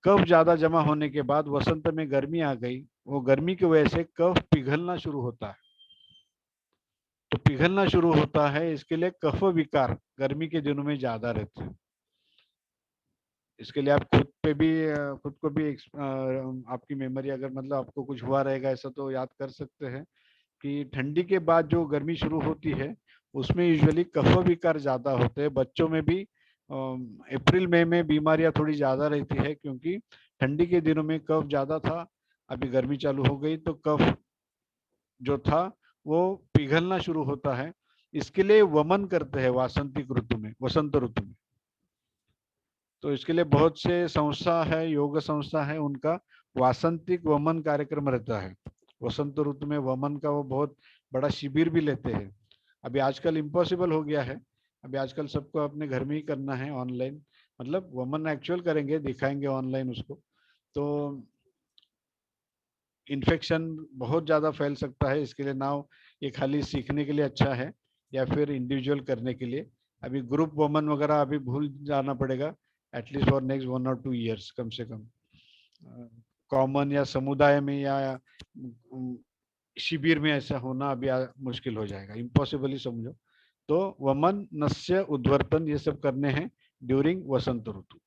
कफ ज्यादा जमा होने के बाद वसंत में गर्मी आ गई, वो गर्मी की वजह से कफ पिघलना शुरू होता है। तो पिघलना शुरू होता है, इसके लिए कफ विकार गर्मी के दिनों में ज्यादा रहते हैं। इसके लिए आप खुद पे भी खुद को भी आपकी मेमोरी अगर मतलब आपको कुछ हुआ रहेगा ऐसा तो याद कर सकते हैं कि ठंडी के बाद जो गर्मी शुरू होती है उसमें यूजुअली कफ विकार ज्यादा होते हैं। बच्चों में भी अप्रैल मई में बीमारियां थोड़ी ज्यादा रहती है, क्योंकि ठंडी के दिनों में कफ ज्यादा था, अभी गर्मी चालू हो गई तो कफ जो था वो पिघलना शुरू होता है। इसके लिए वमन करते हैं वासंतिक ऋतु में, वसंत ऋतु में। तो इसके लिए बहुत से संस्था है, योग संस्था है, उनका वासंतिक वमन कार्यक्रम रहता है। वसंत ऋतु में वमन का वो बहुत बड़ा शिविर भी लेते हैं। अभी आजकल इम्पॉसिबल हो गया है, अभी आजकल सबको अपने घर में ही करना है ऑनलाइन, मतलब वमन एक्चुअल करेंगे, दिखाएंगे ऑनलाइन उसको, तो इन्फेक्शन बहुत ज्यादा फैल सकता है। इसके लिए नाउ ये खाली सीखने के लिए अच्छा है या फिर इंडिविजुअल करने के लिए। अभी ग्रुप वमन वगैरह अभी भूल जाना पड़ेगा, एटलीस्ट फॉर नेक्स्ट 1 और 2 ईयर्स कम से कम। कॉमन या समुदाय में या शिविर में ऐसा होना अभी मुश्किल हो जाएगा, इम्पॉसिबल ही समझो। तो वमन, नस्य, उद्वर्तन ये सब करने हैं ड्यूरिंग वसंत ऋतु।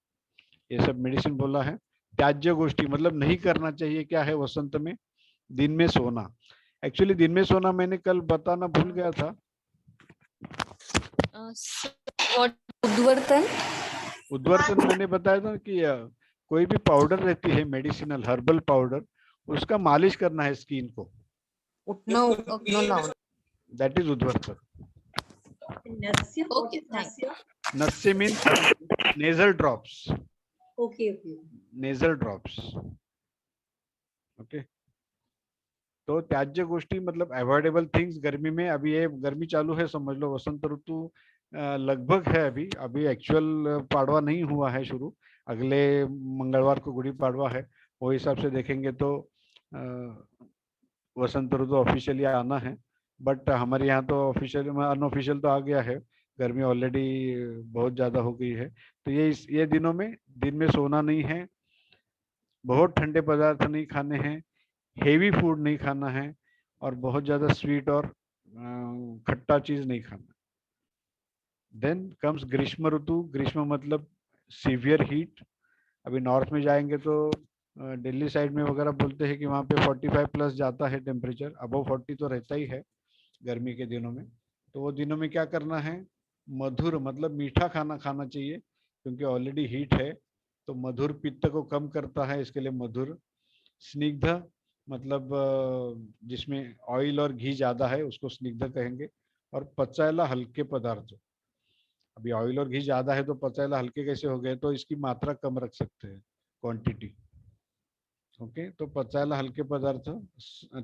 ये सब मेडिसिन बोला है। त्याज्य गोष्ठी मतलब नहीं करना चाहिए क्या है वसंत में, दिन में सोना। एक्चुअली दिन में सोना मैंने कल बताना भूल गया था। उद्वर्तन उद्वर्तन मैंने बताया था कि कोई भी पाउडर रहती है मेडिसिनल हर्बल पाउडर, उसका मालिश करना है स्किन को, no दैट इज उद्वर्तन। okay thank you नस्य means nasal drops, okay nasal drops, okay. तो त्याज्य गोष्ठी मतलब अवॉइडेबल थिंग्स गर्मी में। अभी ये गर्मी चालू है, समझ लो वसंत ऋतु लगभग है, अभी एक्चुअल पाड़वा नहीं हुआ है शुरू, अगले मंगलवार को गुड़ी पाड़वा है, वो हिसाब से देखेंगे तो वसंत ऋतु ऑफिशियली आना है। बट हमारे यहाँ तो ऑफिशियल अनऑफिशियल तो आ गया है, गर्मी ऑलरेडी बहुत ज्यादा हो गई है। तो ये दिनों में दिन में सोना नहीं है, बहुत ठंडे पदार्थ नहीं खाने हैं, हेवी फूड नहीं खाना है, और बहुत ज्यादा स्वीट और खट्टा चीज नहीं खाना। देन कम्स ग्रीष्म ऋतु। ग्रीष्म मतलब सीवियर हीट। अभी नॉर्थ में जाएंगे तो दिल्ली साइड में वगैरह बोलते हैं कि वहाँ पे 45 प्लस जाता है टेम्परेचर, अबव 40 तो रहता ही है गर्मी के दिनों में। तो वो दिनों में क्या करना है, मधुर मतलब मीठा खाना खाना चाहिए, क्योंकि ऑलरेडी हीट है तो मधुर पित्त को कम करता है, इसके लिए मधुर। स्निग्ध मतलब जिसमें ऑयल और घी ज्यादा है उसको स्निग्ध कहेंगे। और पचायला हल्के पदार्थ। अभी ऑयल और घी ज्यादा है तो पचायला हल्के कैसे हो गए, तो इसकी मात्रा कम रख सकते हैं, क्वांटिटी. ओके, तो पचायला हलके पदार्थ.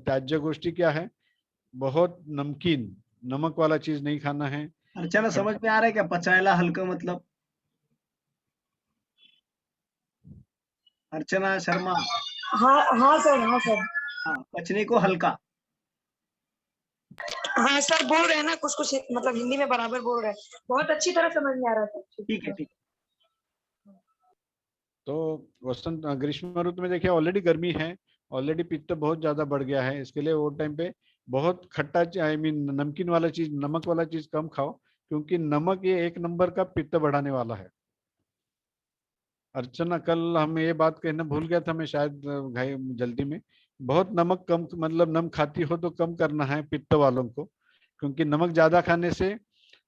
त्याज्य गोष्टी क्या है? बहुत नमकीन, नमक वाला चीज नहीं खाना है. अर्चना समझ में आ रहा है क्या पचायला हल्का मतलब? अर्चना शर्मा, हाँ सर हाँ, पचने को हल्का. हाँ सर बोल रहे हैं ना, कुछ मतलब हिंदी में बराबर बोल रहे हैं, बहुत अच्छी तरह समझ में आ रहा था. ठीक है. तो वसंत ग्रीष्म ऋतु में देखिए ऑलरेडी गर्मी है, ऑलरेडी पित्त बहुत ज्यादा बढ़ गया है. इसके लिए वो टाइम पे बहुत खट्टा, आई मीन नमकीन वाला चीज, नमक वाला चीज कम खाओ, क्योंकि नमक ये 1 नंबर का पित्त बढ़ाने वाला है. अर्चना, कल हम ये बात कहना भूल गया था मैं, शायद भाई जल्दी में. बहुत नमक कम, मतलब नमक खाती हो तो कम करना है पित्त वालों को, क्योंकि नमक ज्यादा खाने से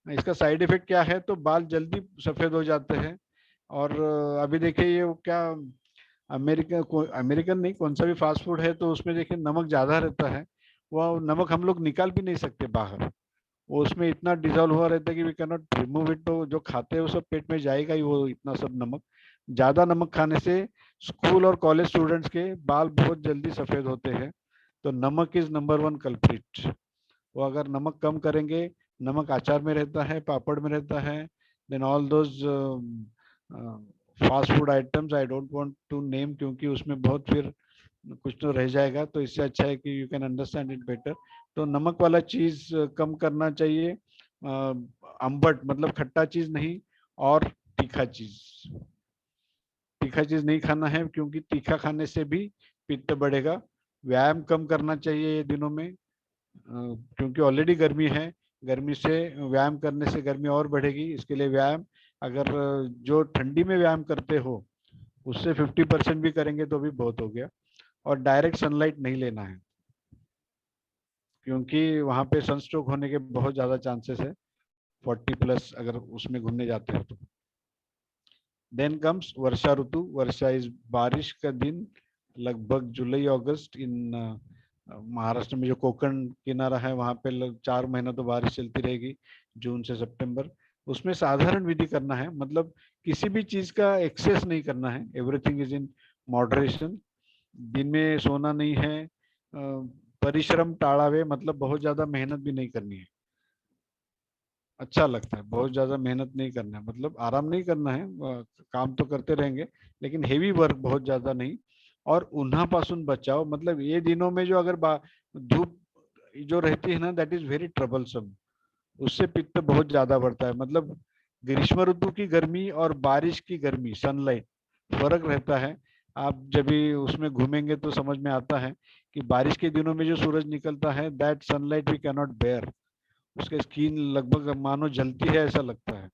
इसका साइड इफेक्ट क्या है, तो बाल जल्दी सफेद हो जाते हैं. और अभी देखिए ये क्या, अमेरिकन नहीं, कौन सा भी फास्ट फूड है तो उसमें देखिए नमक ज्यादा रहता है. वो नमक हम लोग निकाल भी नहीं सकते बाहर, वो उसमें इतना डिजॉल्व हुआ रहता है कि we can not remove it. तो जो खाते हैं वो सब पेट में जाएगा ही, वो इतना सब नमक. ज्यादा नमक खाने से स्कूल और कॉलेज स्टूडेंट्स के बाल बहुत जल्दी सफेद होते हैं. तो नमक इज नंबर 1 कल्प्रिट. वो अगर नमक कम करेंगे, नमक अचार में रहता है, पापड़ में रहता है, then all those fast food items I don't want to name, क्योंकि उसमें बहुत फिर कुछ तो रह जाएगा. तो इससे अच्छा है कि you can understand it better. तो नमक वाला चीज कम करना चाहिए. अम्बट मतलब खट्टा चीज नहीं, और तीखा चीज नहीं खाना है, क्योंकि तीखा खाने से भी पित्त बढ़ेगा. व्यायाम कम करना चाहिए ये दिनों में, क्योंकि ऑलरेडी गर्मी है. गर्मी से व्यायाम करने से गर्मी और बढ़ेगी. इसके लिए व्यायाम, अगर जो ठंडी में व्यायाम करते हो उससे 50% भी करेंगे तो भी बहुत हो गया. और डायरेक्ट सनलाइट नहीं लेना है, क्योंकि वहां पे सनस्ट्रोक होने के बहुत ज्यादा चांसेस है 40+ अगर उसमें घूमने जाते हो तो. देन कम्स वर्षा ऋतु. वर्षा इज बारिश का दिन, लगभग जुलाई अगस्त. इन महाराष्ट्र में जो कोकण किनारा है वहां पे 4 महीना तो बारिश चलती रहेगी, जून से सितंबर. उसमें साधारण विधि करना है, मतलब किसी भी चीज का एक्सेस नहीं करना है. Everything is in moderation. दिन में सोना नहीं है. परिश्रम टाळावे, मतलब बहुत ज्यादा मेहनत भी नहीं करनी है. अच्छा लगता है, बहुत ज्यादा मेहनत नहीं करना है, मतलब आराम नहीं करना है. काम तो करते रहेंगे लेकिन हेवी वर्क बहुत ज्यादा नहीं. और उन्हापासून बचाव, मतलब ये दिनों में जो अगर धूप जो रहती है ना, दैट इज वेरी ट्रबलसम. उससे पित्त बहुत ज्यादा बढ़ता है. मतलब ग्रीष्म ऋतु की गर्मी और बारिश की गर्मी, सनलाइट, फर्क रहता है. आप जब भी उसमें घूमेंगे तो समझ में आता है कि बारिश के दिनों में जो सूरज निकलता है, that sunlight we can not bear. उसके स्किन लगभग मानो जलती है ऐसा लगता है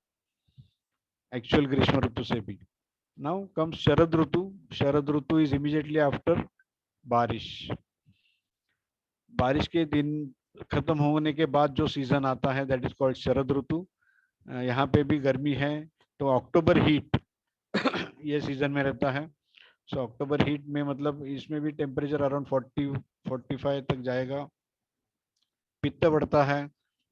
एक्चुअल ग्रीष्म ऋतु से भी. Now comes Sharad Ritu. Sharad Ritu is immediately after बारिश. बारिश के दिन खत्म होने के बाद जो सीजन आता है, दैट इज कॉल्ड शरद ऋतु. यहाँ पे भी गर्मी है, तो अक्टूबर हीट ये सीजन में रहता है. सो अक्टूबर हीट में मतलब इसमें भी टेम्परेचर अराउंड 40-45 तक जाएगा. पित्त बढ़ता है,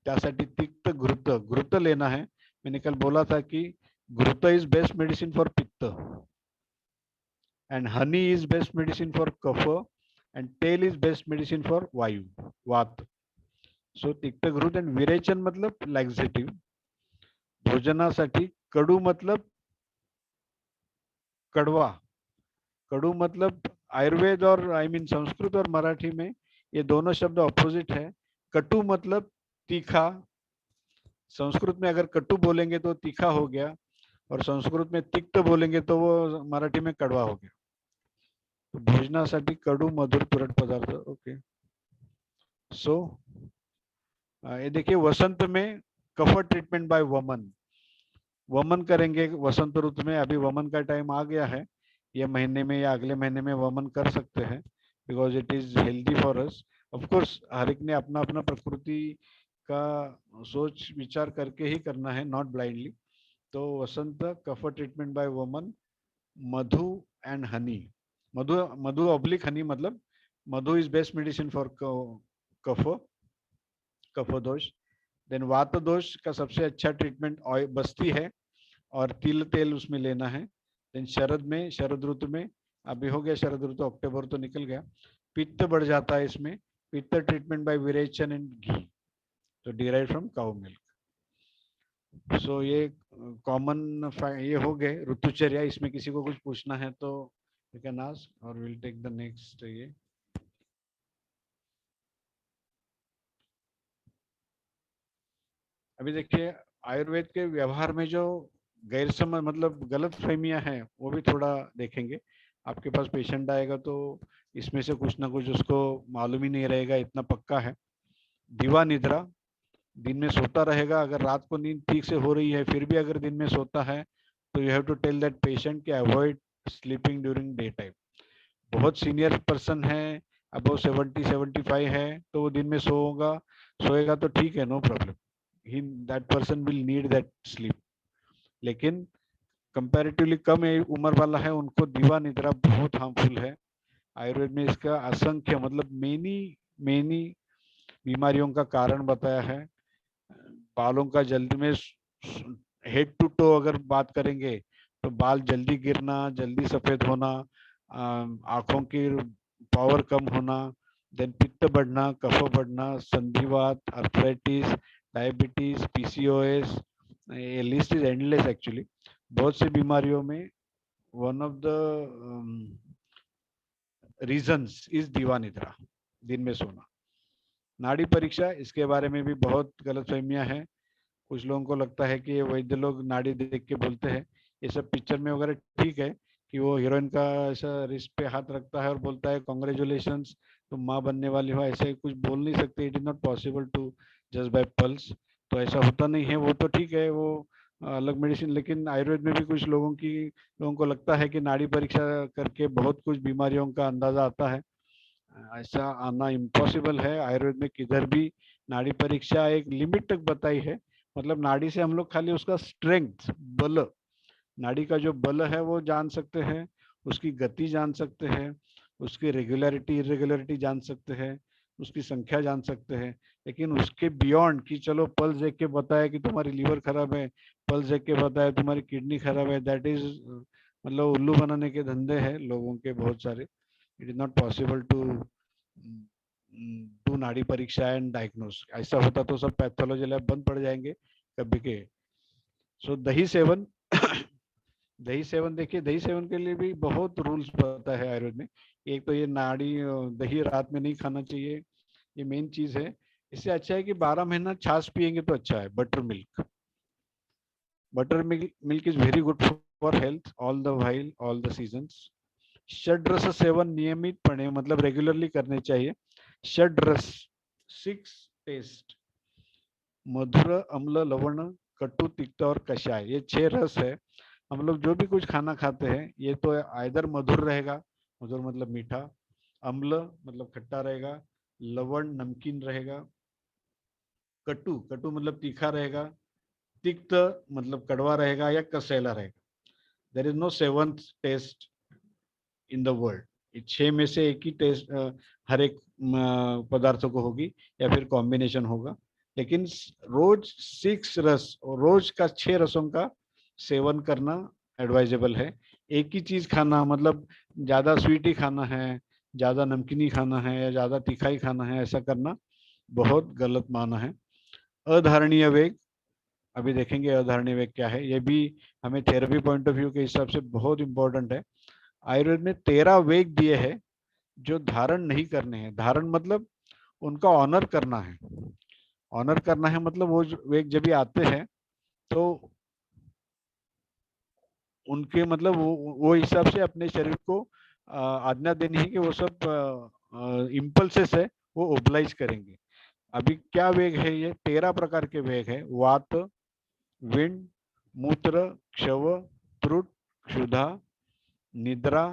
त्यासाठी तिक्त घृत लेना है. मैंने कल बोला था कि घृत इज बेस्ट मेडिसिन फॉर पित्त, and honey is best medicine for कफ, एंड तेल इज बेस्ट मेडिसिन फॉर वायु, वात. सो तिक्त घृत. एंड विरेचन मतलब लॅक्झेटिव्ह. भोजनासाठी कडू मतलब कड़वा. कडू मतलब आयुर्वेद और आई मीन संस्कृत और मराठी में ये दोनों शब्द ऑपोजिट है. कटु मतलब तीखा. संस्कृत में अगर कटु बोलेंगे तो तीखा हो गया, और संस्कृत में तिक्त बोलेंगे तो वो मराठी में कड़वा हो गया. तो भोजनासाठी कडू मधुर तुरट पदार्थ. ओके. सो ये देखिए वसंत में कफ ट्रीटमेंट बाय वमन. वमन करेंगे वसंत ऋतु में. अभी वमन का टाइम आ गया है, ये महीने में या अगले महीने में वमन कर सकते हैं, because it is healthy for us. Of course हर एक ने अपना अपना प्रकृति का सोच विचार करके ही करना है, नॉट ब्लाइंडली. तो वसंत कफ ट्रीटमेंट बाय वमन, मधु एंड हनी. मधु ऑब्लिक हनी, मतलब मधु इज बेस्ट मेडिसिन फॉर कफ दोष. देन वात दोष का सबसे अच्छा ट्रीटमेंट बस्ती है, और तिल तेल उसमें लेना है. देन शरद ऋतु में अभी हो गया, शरद ऋतु अक्टूबर तो निकल गया, पित्त बढ़ जाता है इसमें, पित्त ट्रीटमेंट बाय विरेचन एंड घी, तो डिराइव फ्रॉम काउ मिल्क। सो ये कॉमन ये हो गए ऋतुचर्या। इसमें किसी को कुछ पूछना है तो यू कैन आस्क और विल टेक द नेक्स्ट। ये अभी देखिए आयुर्वेद के व्यवहार में जो गैर समझ मतलब गलत फहमियां हैं वो भी थोड़ा देखेंगे। आपके पास पेशेंट आएगा तो इसमें से कुछ ना कुछ उसको मालूम ही नहीं रहेगा, इतना पक्का है। दिवा निद्रा, दिन में सोता रहेगा, अगर रात को नींद ठीक से हो रही है फिर भी अगर दिन में सोता है तो you have to tell that patient कि avoid sleeping during day time. बहुत सीनियर पर्सन है, अबव 70-75 है तो वो दिन में सोएगा तो ठीक है, no problem, that person will need that sleep. लेकिन कंपैरेटिवली कम उम्र वाला है उनको दिवा निद्रा बहुत हार्मफुल है। आयुर्वेद में इसका असंख्य मतलब मेनी बीमारियों का कारण बताया है। बालों का जल्दी में हेड टू टो अगर बात करेंगे तो बाल जल्दी गिरना, जल्दी सफेद होना, आंखों की पावर कम होना, देन पित्त बढ़ना, कफ बढ़ना, संधिवात, आर्थराइटिस, डायबिटीज, पीसीओएस, ये लिस्ट इज एंडलेस एक्चुअली। बहुत सी बीमारियों में one of the reasons is दिवा निद्रा, दिन में सोना। नाड़ी परीक्षा, इसके बारे में भी बहुत गलतफहमियां हैं। कुछ लोगों को लगता है कि ये वैद्य लोग नाड़ी देख के बोलते हैं। ये सब पिक्चर में वगैरह ठीक है कि वो हीरोइन का ऐसा रिस्ट पे हाथ रखता है और बोलता है कॉन्ग्रेचुलेशंस तुम माँ बनने वाली हो, ऐसे कुछ बोल नहीं सकते। It is not possible to जज बाय पल्स, तो ऐसा होता नहीं है। वो तो ठीक है, वो अलग मेडिसिन। लेकिन आयुर्वेद में भी कुछ लोगों को लगता है कि नाड़ी परीक्षा करके बहुत कुछ बीमारियों का अंदाजा आता है। ऐसा आना इम्पॉसिबल है। आयुर्वेद में किधर भी नाड़ी परीक्षा एक लिमिट तक बताई है। मतलब नाड़ी से हम लोग खाली उसका स्ट्रेंथ, बल, नाड़ी का जो बल है वो जान सकते हैं, उसकी गति जान सकते हैं, उसकी रेगुलरिटी इरेगुलरिटी जान सकते हैं, उसकी संख्या जान सकते हैं। लेकिन उसके बियॉन्ड कि चलो पल्स देख के बताया कि तुम्हारी लीवर खराब है, पल्स देख के बताया तुम्हारी किडनी खराब है, दैट इज मतलब उल्लू बनाने के धंधे हैं लोगों के बहुत सारे। It is not possible to do नाड़ी परीक्षा एंड डायग्नोस। ऐसा होता तो सब पैथोलॉजी लैब बंद पड़ जाएंगे कभी के। सो दही सेवन दही सेवन देखिए, दही सेवन के लिए भी बहुत रूल्स पता है आयुर्वेद में। एक तो ये नाड़ी दही रात में नहीं खाना चाहिए, ये मेन चीज है। इससे अच्छा है कि 12 महीना छाछ पिएंगे तो अच्छा है। Butter milk is very good for health all the while all the seasons. षड्रस सेवन नियमितपणे मतलब रेगुलरली करने चाहिए। षड्रस 6 टेस्ट, मधुर, अम्ल, लवण, कटु, तिक्त और कषाय, ये 6 रस है। हम लोग जो भी कुछ खाना खाते हैं ये तो आइदर मधुर रहेगा, मधुर मतलब मीठा, अम्ल मतलब खट्टा रहेगा, लवण नमकीन रहेगा, कटु मतलब तीखा रहेगा, तिक्त मतलब कड़वा रहेगा या कसैला रहेगा। There is no 7th taste in the world. 6 में से एक ही टेस्ट हर एक पदार्थों को होगी या फिर कॉम्बिनेशन होगा। लेकिन रोज 6 रस और रोज का 6 रसों का सेवन करना एडवाइजेबल है। एक ही चीज खाना मतलब ज्यादा स्वीट ही खाना है, ज्यादा नमकीन ही खाना है या ज्यादा तीखा ही खाना है, ऐसा करना बहुत गलत माना है। अधारणीय वेग, अभी देखेंगे अधारणीय वेग क्या है। ये भी हमें थेरेपी पॉइंट ऑफ व्यू के हिसाब से बहुत इंपॉर्टेंट है। आयुर्वेद में 13 वेग दिए हैं जो धारण नहीं करने हैं। धारण मतलब उनका ऑनर करना है। ऑनर करना है मतलब वो वेग जब भी आते हैं तो उनके मतलब वो हिसाब से अपने शरीर को आज्ञा देनी है कि वो सब इम्पल्सेस है वो ओबलाइज करेंगे। अभी क्या वेग है? ये 13 प्रकार के वेग है। वात, विंड, मूत्र, क्षव, त्रुट, क्षुधा, निद्रा,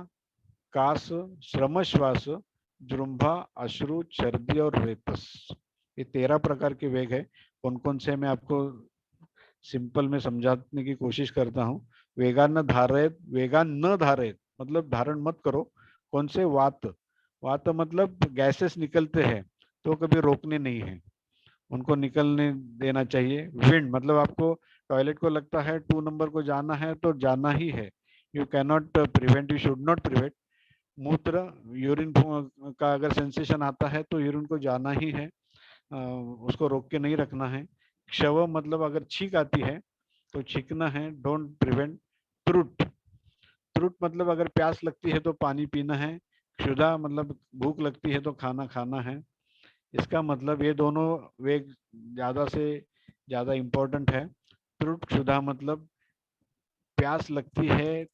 कास, श्रमश्वास, जृंभा, अश्रु, छर्दी और रेतस। ये 13 प्रकार के वेग है। कौन कौन से मैं आपको सिंपल में समझाने की कोशिश करता हूँ। वेगान न धारेत मतलब धारण मत करो। कौन से? वात मतलब गैसेस निकलते हैं तो कभी रोकने नहीं है, उनको निकलने देना चाहिए। विंड मतलब आपको टॉयलेट को लगता है 2 नंबर को जाना है तो जाना ही है, you can not prevent, you should not prevent. मूत्र यूरिन का अगर सेंसेशन आता है तो यूरिन को जाना ही है, उसको रोक के नहीं रखना है। क्षव मतलब अगर छींक आती है तो छींकना है, डोंट प्रिवेंट। त्रुट, त्रुट मतलब अगर प्यास लगती है तो पानी पीना है। क्षुधा मतलब भूख लगती है तो खाना खाना है। इसका मतलब ये दोनों वेग ज्यादा से ज्यादा इम्पोर्टेंट है। त्रुट क्षुधा मतलब प्यास लगती है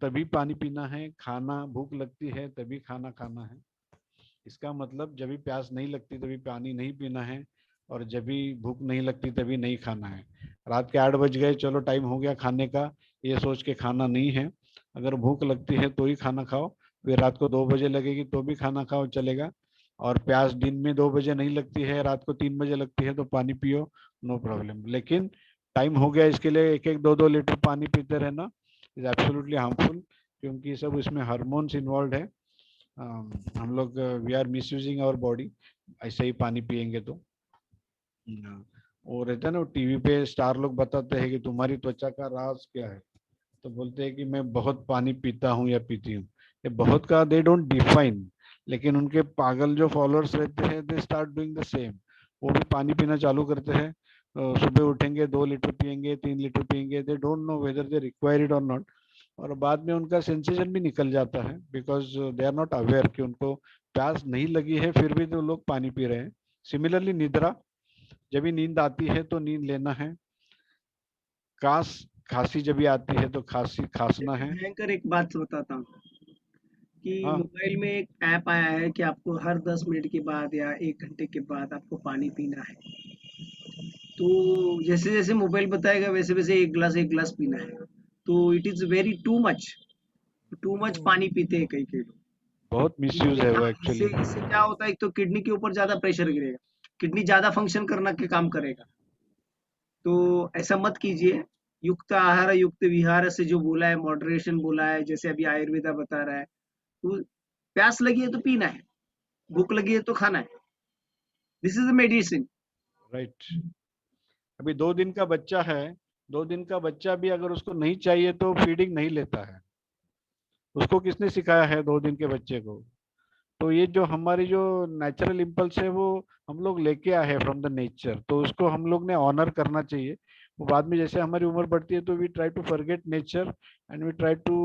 तभी पानी पीना है, खाना भूख लगती है तभी खाना खाना है। इसका मतलब जब भी प्यास नहीं लगती तभी पानी नहीं पीना है, और जब भी भूख नहीं लगती तभी नहीं खाना है। रात के 8 बज गए, चलो टाइम हो गया खाने का, ये सोच के खाना नहीं है। अगर भूख लगती है तो ही खाना खाओ, फिर रात को 2 बजे लगेगी तो भी खाना खाओ चलेगा। और प्यास दिन में 2 बजे नहीं लगती है, रात को 3 बजे लगती है तो पानी पियो, नो प्रॉब्लम। लेकिन टाइम हो गया इसके लिए 1-1, 2-2 लीटर पानी पीते रहना इज एब्सोल्युटली हार्मफुल, क्योंकि सब इसमें हार्मोन्स इन्वॉल्व है। हम लोग we are misusing our body ऐसे ही पानी पिएंगे तो। और रहता है ना, टीवी पे स्टार लोग बताते हैं कि तुम्हारी त्वचा का राज क्या है, तो बोलते हैं कि मैं बहुत पानी पीता हूँ या पीती हूँ। ये बहुत का दे डोंट डिफाइन, लेकिन उनके पागल जो फॉलोअर्स रहते हैं they start doing the same. वो भी पानी पीना चालू करते हैं, सुबह उठेंगे 2 लीटर पियेंगे, 3 लीटर पियेंगे, they don't know whether they require it और नॉट। और बाद में उनका सेंसेशन भी निकल जाता है, because they are not aware कि उनको प्यास नहीं लगी है, फिर भी तो लोग पानी पी रहे हैं। सिमिलरली निद्रा, जब भी नींद आती है तो नींद लेना है। खांसी जब भी आती है तो खांसना है। भयंकर एक बात बताता हूँ कि हाँ, मोबाइल में एक ऐप आया है कि आपको हर 10 मिनट के बाद या 1 घंटे के बाद आपको पानी पीना है। तो जैसे जैसे मोबाइल बताएगा वैसे वैसे एक गिलास पीना है। तो it is very too much पानी पीते हैं कई कई लोग। बहुत मिसयूज इससे है वो क्या इससे एक्चुअली। इससे क्या होता है, एक तो किडनी के ऊपर ज्यादा प्रेशर गिरेगा, किडनी ज्यादा फंक्शन करना के काम करेगा। तो ऐसा मत कीजिए। युक्त आहार युक्त विहार से जो बोला है, मॉडरेशन बोला है, जैसे अभी आयुर्वेदा बता रहा है। तो प्यास लगी है तो पीना है, भूख लगी है तो खाना है। This is the medicine. Right. अभी 2 दिन का बच्चा है, 2 दिन का बच्चा भी अगर उसको नहीं चाहिए तो फीडिंग नहीं लेता है। उसको किसने सिखाया है 2 दिन के बच्चे को? तो ये जो हमारी जो नेचुरल इम्पल्स है वो हम लोग लेके आए हैं फ्रॉम द नेचर, तो उसको हम लोग ने ऑनर करना चाहिए। वो बाद में जैसे हमारी उम्र बढ़ती है तो we try to forget nature and we try to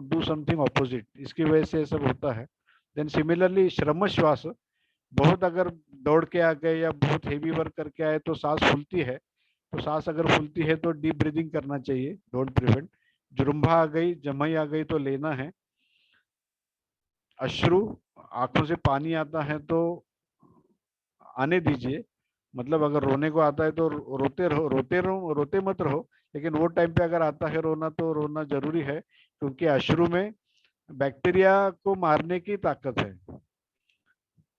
do something opposite, इसकी वजह से ये सब होता है। देन सिमिलरली श्रम श्वास, बहुत अगर दौड़ के आ गए या बहुत हेवी वर्क करके आए तो सांस फूलती है, तो सांस अगर फूलती है तो डीप ब्रीदिंग करना चाहिए, डोंट प्रिवेंट। जुरुम्भा आ गई, जमाई आ गई तो लेना है। अश्रु, आंखों से पानी आता है तो आने दीजिए, मतलब अगर रोने को आता है तो रोते रहो, रोते रहो, रोते मत रहो, लेकिन वो टाइम पे अगर आता है रोना तो रोना जरूरी है, क्योंकि अश्रु में बैक्टीरिया को मारने की ताकत है।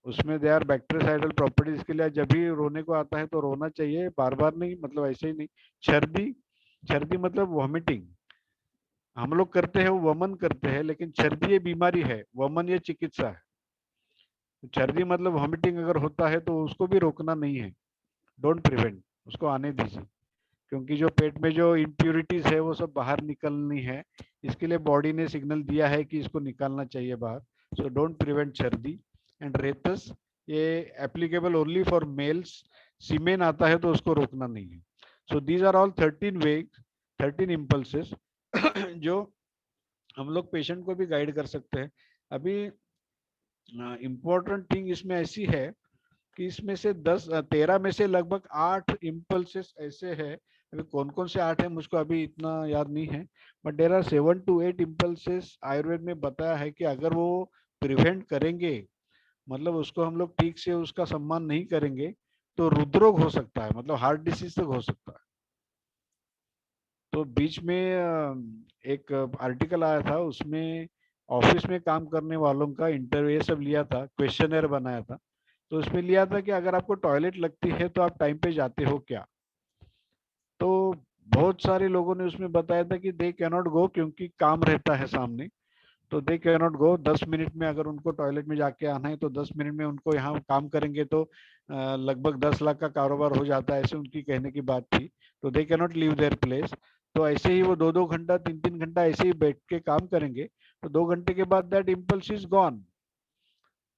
उसमें दे आर बैक्टीरियासाइडल प्रॉपर्टीज के लिए जब भी रोने को आता है तो रोना चाहिए, बार बार नहीं, मतलब ऐसे ही नहीं। छर्दी, छर्दी मतलब वॉमिटिंग, हम लोग करते हैं वो वमन करते हैं, लेकिन छर्दी ये बीमारी है, वमन ये चिकित्सा है। छर्दी मतलब वॉमिटिंग अगर होता है तो उसको भी रोकना नहीं है, डोंट प्रिवेंट, उसको आने दीजिए, क्योंकि जो पेट में जो इम्प्यूरिटीज है वो सब बाहर निकलनी है, इसके लिए बॉडी ने सिग्नल दिया है कि इसको निकालना चाहिए बाहर। सो डोंट प्रिवेंट छर्दी। एंड रेतस, ये applicable only for males, semen आता है तो उसको रोकना नहीं है। सो दीज आर ऑल 13 वेग, 13 इम्पल्सेस जो हम लोग पेशेंट को भी गाइड कर सकते हैं। अभी इम्पोर्टेंट थिंग इसमें ऐसी है कि इसमें से 13 में से लगभग 8 इम्पल्सेस ऐसे हैं, अभी कौन कौन से 8 है मुझको अभी इतना याद नहीं है, but there are 7 to 8 impulses Ayurveda में बताया है कि अगर वो प्रिवेंट करेंगे, मतलब उसको हम लोग ठीक से उसका सम्मान नहीं करेंगे तो हृदरोग हो सकता है, मतलब हार्ट डिसीज तक हो सकता है। तो बीच में एक आर्टिकल आया था, उसमें ऑफिस में काम करने वालों का इंटरव्यू सब लिया था, क्वेश्चनर बनाया था, तो उसमें लिया था कि अगर आपको टॉयलेट लगती है तो आप टाइम पे जाते हो क्या? तो बहुत सारे लोगों ने उसमें बताया था कि दे कैनॉट गो, क्योंकि काम रहता है सामने, तो दे कैनॉट गो। 10 मिनट में अगर उनको टॉयलेट में जाके आना है तो 10 मिनट में उनको यहाँ काम करेंगे तो लगभग 10 लाख का कारोबार हो जाता है, ऐसे उनकी कहने की बात थी। तो they cannot leave their place. तो ऐसे ही वो 2-2 घंटा 3-3 घंटा ऐसे ही बैठ के काम करेंगे, तो 2 घंटे के बाद दैट इम्पल्स इज गॉन।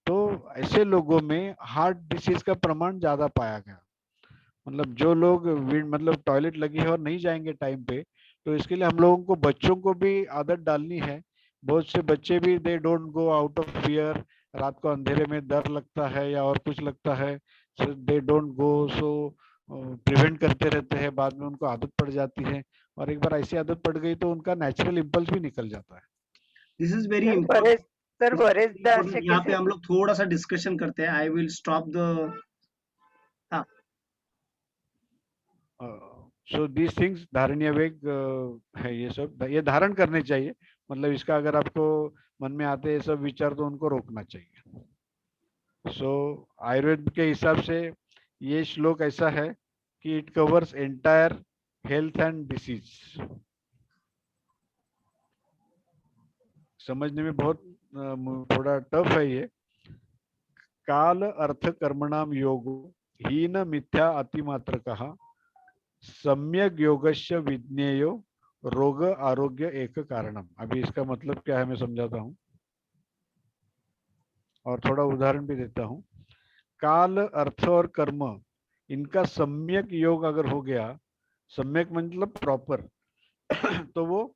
तो ऐसे लोगों में हार्ट डिसीज का प्रमाण ज्यादा पाया गया। मतलब जो लोग मतलब टॉयलेट लगी है और नहीं जाएंगे टाइम पे, तो इसके लिए हम लोगों को बच्चों को भी आदत डालनी है। बहुत से बच्चे भी they don't go out of fear, रात को अंधेरे में डर लगता है या और कुछ लगता है, सो they don't go, so prevent करते रहते हैं, बाद में उनको आदत पड़ जाती है, और एक बार ऐसी आदत पड़ गई तो उनका नेचुरल इम्पल्स भी निकल जाता है। This is very sir important. बरेचदा असे यहाँ पे केसेस हम लोग थोड़ा सा डिस्कशन करते हैं। आई विल स्टॉप द हाँ सो दीज थिंग्स धारणीय वेग है, ये सब ये धारण करने चाहिए। मतलब इसका अगर आपको मन में आते हैं सब विचार तो उनको रोकना चाहिए। सो आयुर्वेद के हिसाब से ये श्लोक ऐसा है कि it covers entire health and disease. समझने में बहुत थोड़ा टफ है ये। काल अर्थ कर्मणाम योगो हीन मिथ्या अतिमात्र कहा, सम्यक योगस्य विज्ञेयो रोग आरोग्य एक कारणम। अभी इसका मतलब क्या है मैं समझाता हूँ और थोड़ा उदाहरण भी देता हूँ। काल अर्थ और कर्म इनका सम्यक योग अगर हो गया, सम्यक मतलब प्रॉपर, तो वो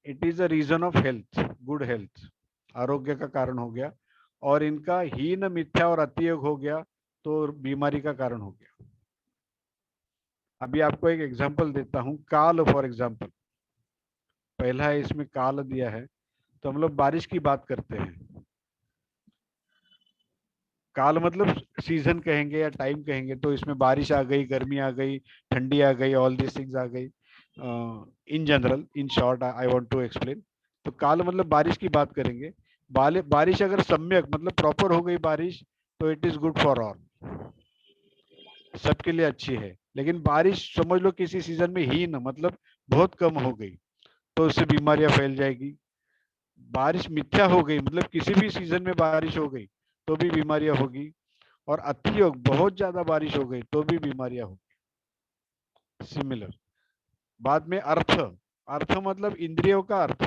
it is a reason of health, good health, आरोग्य का कारण हो गया। और इनका हीन मिथ्या और अतियोग हो गया तो बीमारी का कारण हो गया। अभी आपको एक एग्जांपल देता हूँ। काल फॉर एग्जांपल, पहला है इसमें काल दिया है, तो हम लोग बारिश की बात करते हैं। काल मतलब सीजन कहेंगे या टाइम कहेंगे, तो इसमें बारिश आ गई, गर्मी आ गई, ठंडी आ गई, ऑल दिस थिंग्स आ गई। In general, in short I want to explain. तो काल मतलब बारिश की बात करेंगे। बारिश अगर सम्यक मतलब प्रॉपर हो गई बारिश, तो it is good for all, सबके लिए अच्छी है। लेकिन बारिश समझ लो किसी सीजन में ही न मतलब बहुत कम हो गई, तो उससे बीमारियां फैल जाएगी। बारिश मिथ्या हो गई मतलब किसी भी सीजन में बारिश हो गई तो भी बीमारियां होगी। और अतियोग बहुत ज्यादा बारिश हो गई तो भी बीमारियां होगी। सिमिलर। बाद में अर्थ, अर्थ मतलब इंद्रियों का अर्थ।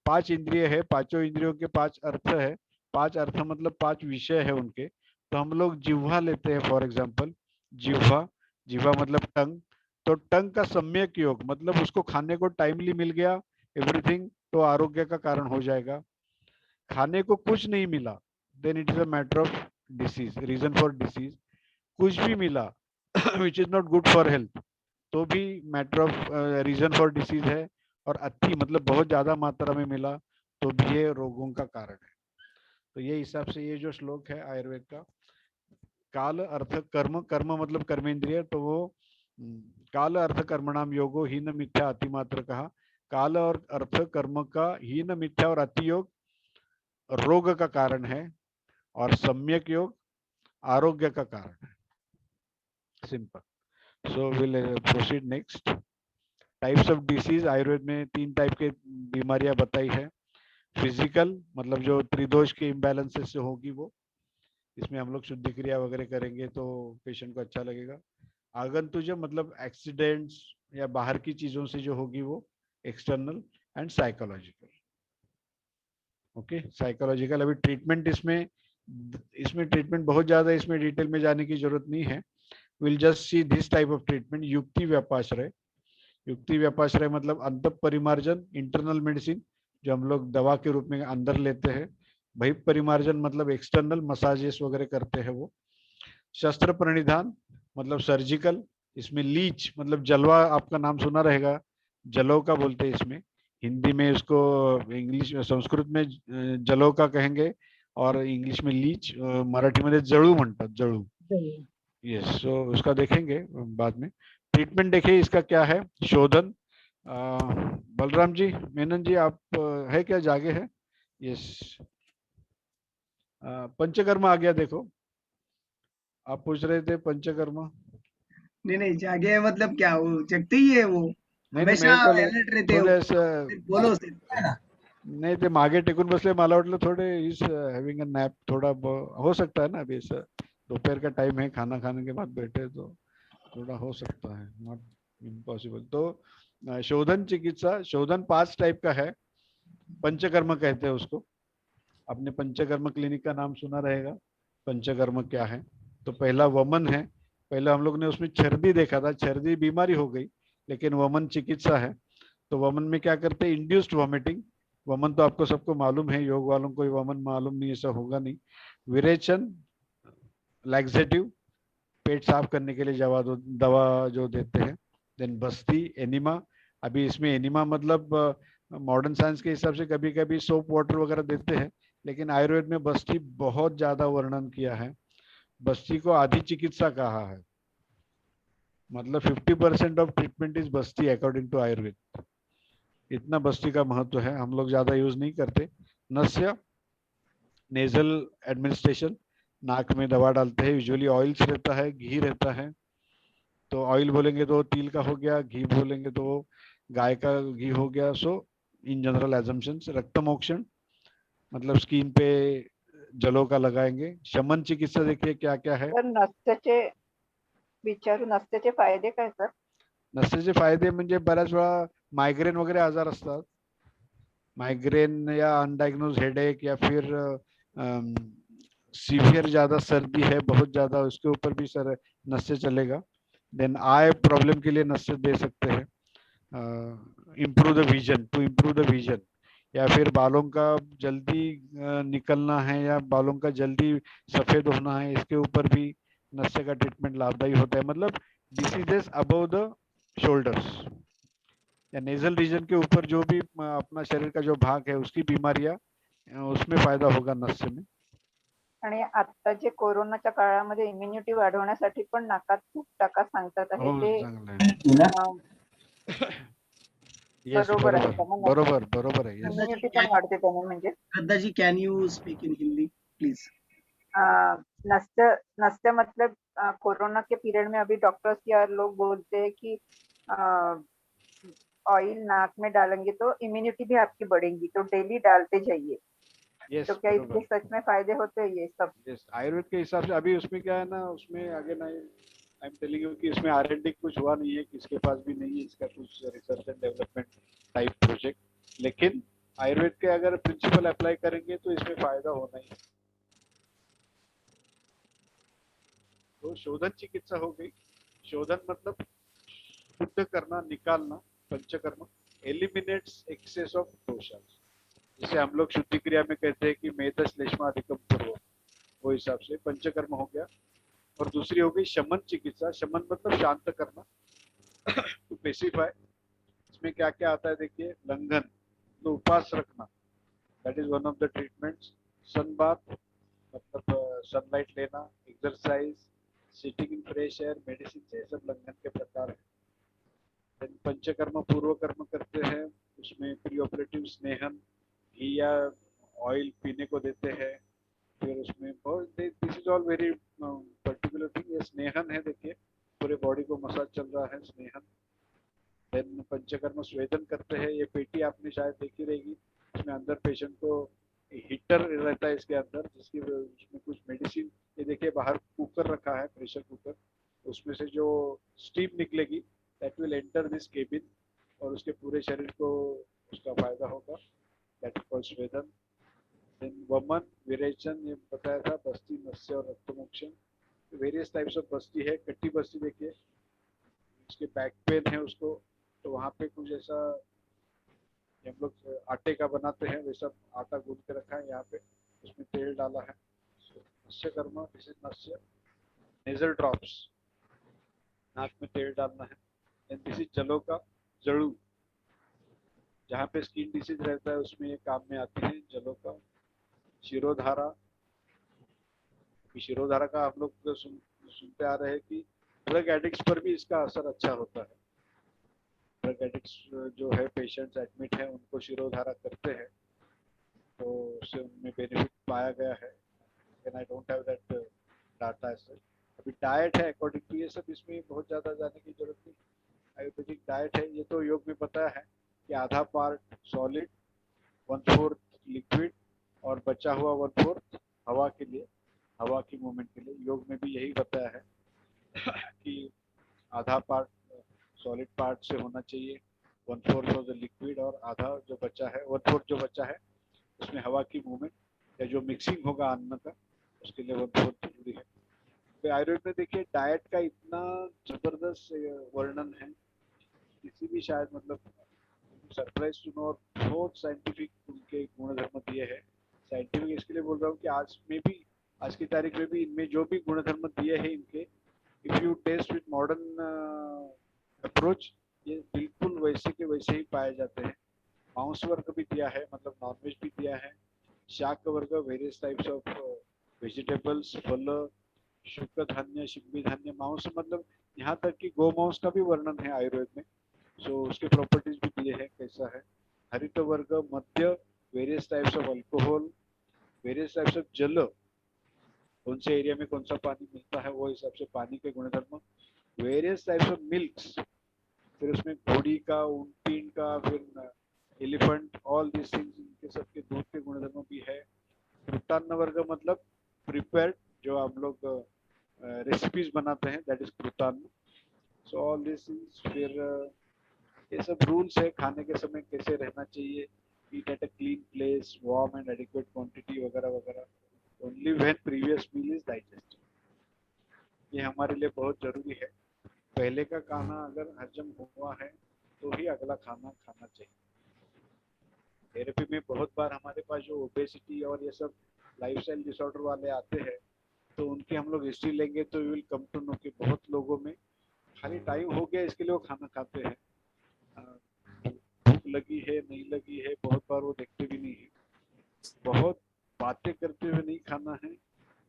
5 इंद्रिय है, पांचों इंद्रियों के 5 अर्थ है। 5 अर्थ मतलब 5 विषय है उनके। तो हम लोग जिह्वा लेते हैं फॉर एग्जाम्पल, जिह्वा, जिह्वा मतलब टंग। तो टंग का सम्यक योग मतलब उसको खाने को टाइमली मिल गया एवरीथिंग, तो आरोग्य का कारण हो जाएगा। खाने को कुछ नहीं मिला, then it is a matter of disease, reason for disease. कुछ भी मिला which is not good for health, तो भी matter of reason for disease है। और अति मतलब बहुत ज्यादा मात्रा में मिला तो भी ये रोगों का कारण है। तो ये हिसाब से ये जो श्लोक है आयुर्वेद का, काल अर्थ कर्म, कर्म मतलब कर्मेंद्रिय, तो वो काल अर्थ कर्मणाम योगो हीन मिथ्या अतिमात्र कहा। काल और अर्थ कर्म का हीन मिथ्या और अति योग रोग का कारण है, और सम्यक योग आरोग्य का कारण है। Simple. So will proceed next. Types of disease Ayurveda में 3 टाइप के बीमारियां बताई है। फिजिकल मतलब जो त्रिदोष के इम्बैलेंसेस से होगी वो, इसमें हम लोग शुद्धि क्रिया वगैरह करेंगे तो पेशेंट को अच्छा लगेगा। आगंतुज मतलब एक्सीडेंट्स या बाहर की चीजों से जो होगी वो external. And psychological. Okay, psychological. अभी ट्रीटमेंट इसमें ट्रीटमेंट बहुत ज्यादा इसमें डिटेल में जाने की जरूरत नहीं है। Will just see this type of treatment. युक्ति व्यापाश्रय, युक्ति व्यापाश्रय मतलब अंत परिमार्जन, इंटरनल मेडिसिन जो हम लोग दवा के रूप में अंदर लेते हैं। बहि परिमार्जन मतलब एक्सटर्नल मसाजेस वगैरह करते हैं वो। शस्त्र प्रणिधान मतलब सर्जिकल, इसमें लीच मतलब जलवा, आपका नाम सुना रहेगा, जलो का बोलते हैं इसमें। हिंदी में इसको, इंग्लिश संस्कृत में जलो का कहेंगे, और इंग्लिश में लीच, मराठी में जळू म्हणतात, जळू। यस, सो उसका देखेंगे बाद में। ट्रीटमेंट देखिए इसका क्या है। शोधन, बलराम जी, मेनन जी, आप है क्या, जागे हैं? यस। पंचकर्म आ गया, देखो आप पूछ रहे थे पंचकर्म। नहीं नहीं, जागे है मतलब क्या, वो जगते ही है वो, नाही नाही, हमेशा मी कल अलर्ट रहते हो। थोडं सिर्फ बोलो सिर्फ। नाही, ते मागे टेकून बसले, मला वाटलं थोड़े इस हैविंग अ नैप, थोड़ा हो सकता है ना, अभी दोपहर का टाइम है, खाना खाने के बाद बैठे तो थोड़ा हो सकता है, नॉट इम्पॉसिबल। तो शोधन चिकित्सा, शोधन 5 टाइप का है। पंचकर्म कहते हैं उसको। आपने पंचकर्म क्लिनिक का नाम सुना रहेगा। पंचकर्म क्या है? तो पहला वमन है। पहले हम लोग ने उसमें छर्दी देखा था, छर्दी बीमारी हो गई, लेकिन वमन चिकित्सा है। तो वमन में क्या करते हैं? Induced vomiting. वमन तो आपको सबको मालूम है, योग वालों को वमन मालूम नहीं, ऐसा होगा नहीं। विरेचन, लैक्सेटिव, पेट साफ करने के लिए दवा जो देते हैं। देन बस्ती, एनिमा। अभी इसमें एनिमा मतलब मॉडर्न साइंस के हिसाब से कभी कभी सोप वाटर वगैरह देते हैं, लेकिन आयुर्वेद में बस्ती बहुत ज्यादा वर्णन किया है। बस्ती को आधी चिकित्सा कहा है, मतलब 50% of treatment is Basti according to Ayurveda. इतना बस्ती का महत्व है, हम लोग ज्यादा यूज नहीं करते। नस्य, नेजल एडमिनिस्ट्रेशन, नाक में दवा डालते हैं। यूजुअली ऑयल्स रहता है, घी रहता है। तो ऑयल बोलेंगे तो तिल का हो गया, घी बोलेंगे तो गाय का घी हो गया। सो इन जनरल एजम्पशंस। रक्तमोक्षण मतलब स्किन पे जलों का लगाएंगे। शमन चिकित्सा देखिए क्या क्या है। तर नस्याचे विचारू, नस्याचे फायदे काय सर? नसेचे फायदे म्हणजे बऱ्याच वेळा मायग्रेन वगैरे आजार असतात, माइग्रेन या अनडायग्नोज हेडेक, या फिर सीवियर ज्यादा सर्दी है बहुत ज्यादा, उसके ऊपर भी सर नस्य चलेगा। देन आई प्रॉब्लम के लिए नस्य दे सकते हैं। Improve the vision, to improve the vision, या फिर बालों का जल्दी निकलना है या बालों का जल्दी सफेद होना है, इसके ऊपर भी नस्य का ट्रीटमेंट लाभदायी होता है। मतलब डिसीजेस अबव द शोल्डर्स या नेजल रीजन के ऊपर जो भी अपना शरीर का जो भाग है उसकी बीमारियां, उसमें फायदा होगा नस्य में। आणि आता जे कोरोनाच्या काळामध्ये इम्युनिटी वाढवण्यासाठी पण नाकात तूप टाका सांगतात आहे, हो ते चांगलं आहे। येस बरोबर आहे बरोबर का? मग बरोबर बरोबर आहे। येस श्रद्धा जी इम्युनिटी पण वाढते त्याने म्हणजे Shraddha ji, can you speak in Hindi please? नस्य नस्य मतलब कोरोना के पीरियड में अभी डॉक्टर्स या लोग बोलते हैं कि ऑयल नाक में डालेंगे तो इम्यूनिटी भी आपकी बढ़ेगी, तो डेली डालते जाइए। यस तो क्या इसके बरोबर। सच में फायदे होते हैं ये सब? यस, आयुर्वेद के हिसाब से अभी उसमें क्या है ना, उसमें आगे ना, आई एम टेलिंग यू कि इसमें R&D कुछ हुआ नहीं है, किसके पास भी नहीं है इसका कुछ research and development type project. लेकिन आयुर्वेद के अगर प्रिंसिपल अप्लाई करेंगे तो इसमें फायदा होना ही है। तो शोधन चिकित्सा हो गई। शोधन मतलब शुद्ध करना, निकालना। पंचकर्म एलिमिनेट्स एक्सेस ऑफ दोषास, जिसे हम लोग शुद्धि क्रिया में कहते हैं कि मेध श्लेष्मा अधिकम पूर्व, वो हिसाब से पंचकर्म हो गया। और दूसरी हो गई शमन चिकित्सा। शमन मतलब शांत करना, टू पेसिफाई। इसमें क्या क्या आता है देखिए। लंघन तो उपवास रखना, that is one of the treatments. Sunbath मतलब सनलाइट लेना, exercise, sitting in fresh air, medicine, ये सब लंघन के प्रकार है। पंचकर्म पूर्व कर्म करते हैं, उसमें प्री ऑपरेटिव स्नेहन, घी या ऑयल पीने को देते हैं। फिर उसमें बहुत, this is all very particular thing. ये स्नेहन है, देखिए पूरे बॉडी को मसाज चल रहा है, स्नेहन। देन पंचकर्म स्वेदन करते हैं। ये पेटी आपने शायद देखी रहेगी, इसमें अंदर पेशेंट को हीटर रहता है इसके अंदर, जिसकी उसमें कुछ मेडिसिन, ये देखिए बाहर कुकर रखा है, प्रेशर कुकर, उसमें से जो स्टीम निकलेगी that will enter this cabin और उसके पूरे शरीर को उसका फायदा होगा। दैट इज कॉल्ड स्वेदन। देन वमन, विरेचन ये बताया था, बस्ती, नस्य और रक्तमोक्षण। वेरियस टाइप्स ऑफ बस्ती है। कट्टी बस्ती देखिए, उसके बैक पेन है उसको, तो वहाँ पे कुछ ऐसा हम लोग आटे का बनाते हैं वैसा आटा गूंद के रखा है यहाँ पे, उसमें तेल डाला है। नस्य कर्म, दिस इज नस्य। नेजल ड्रॉप्स, नाक में तेल डालना है। एंड दिस इज जलों का, जड़ू, जहाँ पे स्किन डिसीज रहता है उसमें ये काम में आती है, जलों का। शिरोधारा, शिरोधारा का हम लोग सुनते आ रहे हैं कि ड्रग एडिक्ट्स पर भी इसका असर अच्छा होता है। ड्रग एडिक्ट्स जो है पेशेंट्स एडमिट हैं, उनको शिरोधारा करते हैं तो उससे उनमें बेनिफिट पाया गया है। लेकिन I don't have that data ऐसे। अभी डाइट है अकॉर्डिंग टू, ये सब इसमें बहुत ज़्यादा जाने की जरूरत नहीं। आयुर्वेदिक डाइट है, ये तो योग में पता है कि आधा पार्ट सॉलिड, 1/4 लिक्विड और बचा हुआ 1/4 हवा के लिए, हवा की मूवमेंट के लिए। योग में भी यही बताया है कि आधा पार्ट सॉलिड सॉलिड पार्ट से होना चाहिए, 1/4 ऑफ द लिक्विड, और आधा जो बचा है 1/4 जो बचा है उसमें हवा की मूवमेंट या जो मिक्सिंग होगा अन्न का उसके लिए 1/4 जरूरी है। तो आयुर्वेद में देखिए डाइट का इतना जबरदस्त वर्णन है, किसी भी शायद मतलब सरप्राइज टू नो, और बहुत साइंटिफिक उनके गुण धर्म दिए हैं। साइंटिफिक इसके लिए बोल रहा हूँ कि आज में भी, आज की तारीख में भी इनमें जो भी गुण धर्म दिए हैं इनके, if you test with modern approach, ये बिल्कुल वैसे के वैसे ही पाए जाते हैं। मांस वर्ग भी दिया है, मतलब नॉनवेज भी दिया है, शाक वर्ग, वेरियस टाइप्स ऑफ वेजिटेबल्स, फल, शुक्र धान्य, शिग्मी धान्य, मांस मतलब यहाँ तक कि गौ मांस का भी वर्णन है आयुर्वेद में। सो उसके प्रॉपर्टीज भी दिए हैं कैसा है। हरित वर्ग, मध्य, various types of alcohol, various types of जल, कौन से एरिया में कौन सा पानी मिलता है वो हिसाब से पानी के गुणधर्म, वेरियस टाइप्स ऑफ मिल्क्स, फिर उसमें घोड़ी का, ऊंटीन का, फिर एलिफेंट, ऑल दिस थिंग्स, इनके सबके दूध के गुणधर्म भी है। कृतान्न वर्ग मतलब प्रिपेयर्ड, जो हम लोग रेसिपीज बनाते हैं, दैट इज कृतान्न। सो ऑल दिस थिंग्स, फिर ये सब रूल्स है खाने के समय कैसे रहना चाहिए, eat at a clean place, warm and adequate quantity वगैरह वगैरह, only when previous meal is digested. ये हमारे लिए बहुत जरूरी है। पहले का खाना अगर हजम हुआ है तो ही अगला खाना खाना चाहिए। थेरेपी में बहुत बार हमारे पास जो ओबेसिटी और ये सब लाइफस्टाइल डिसऑर्डर वाले आते हैं, तो उनकी हम लोग हिस्ट्री लेंगे तो विल कम टू नो कि बहुत लोगों में खाली टाइम हो गया इसके लिए वो खाना खाते हैं, भूख लगी है नहीं लगी है बहुत बार वो देखते भी नहीं है, बहुत बातें करते हुए नहीं खाना है,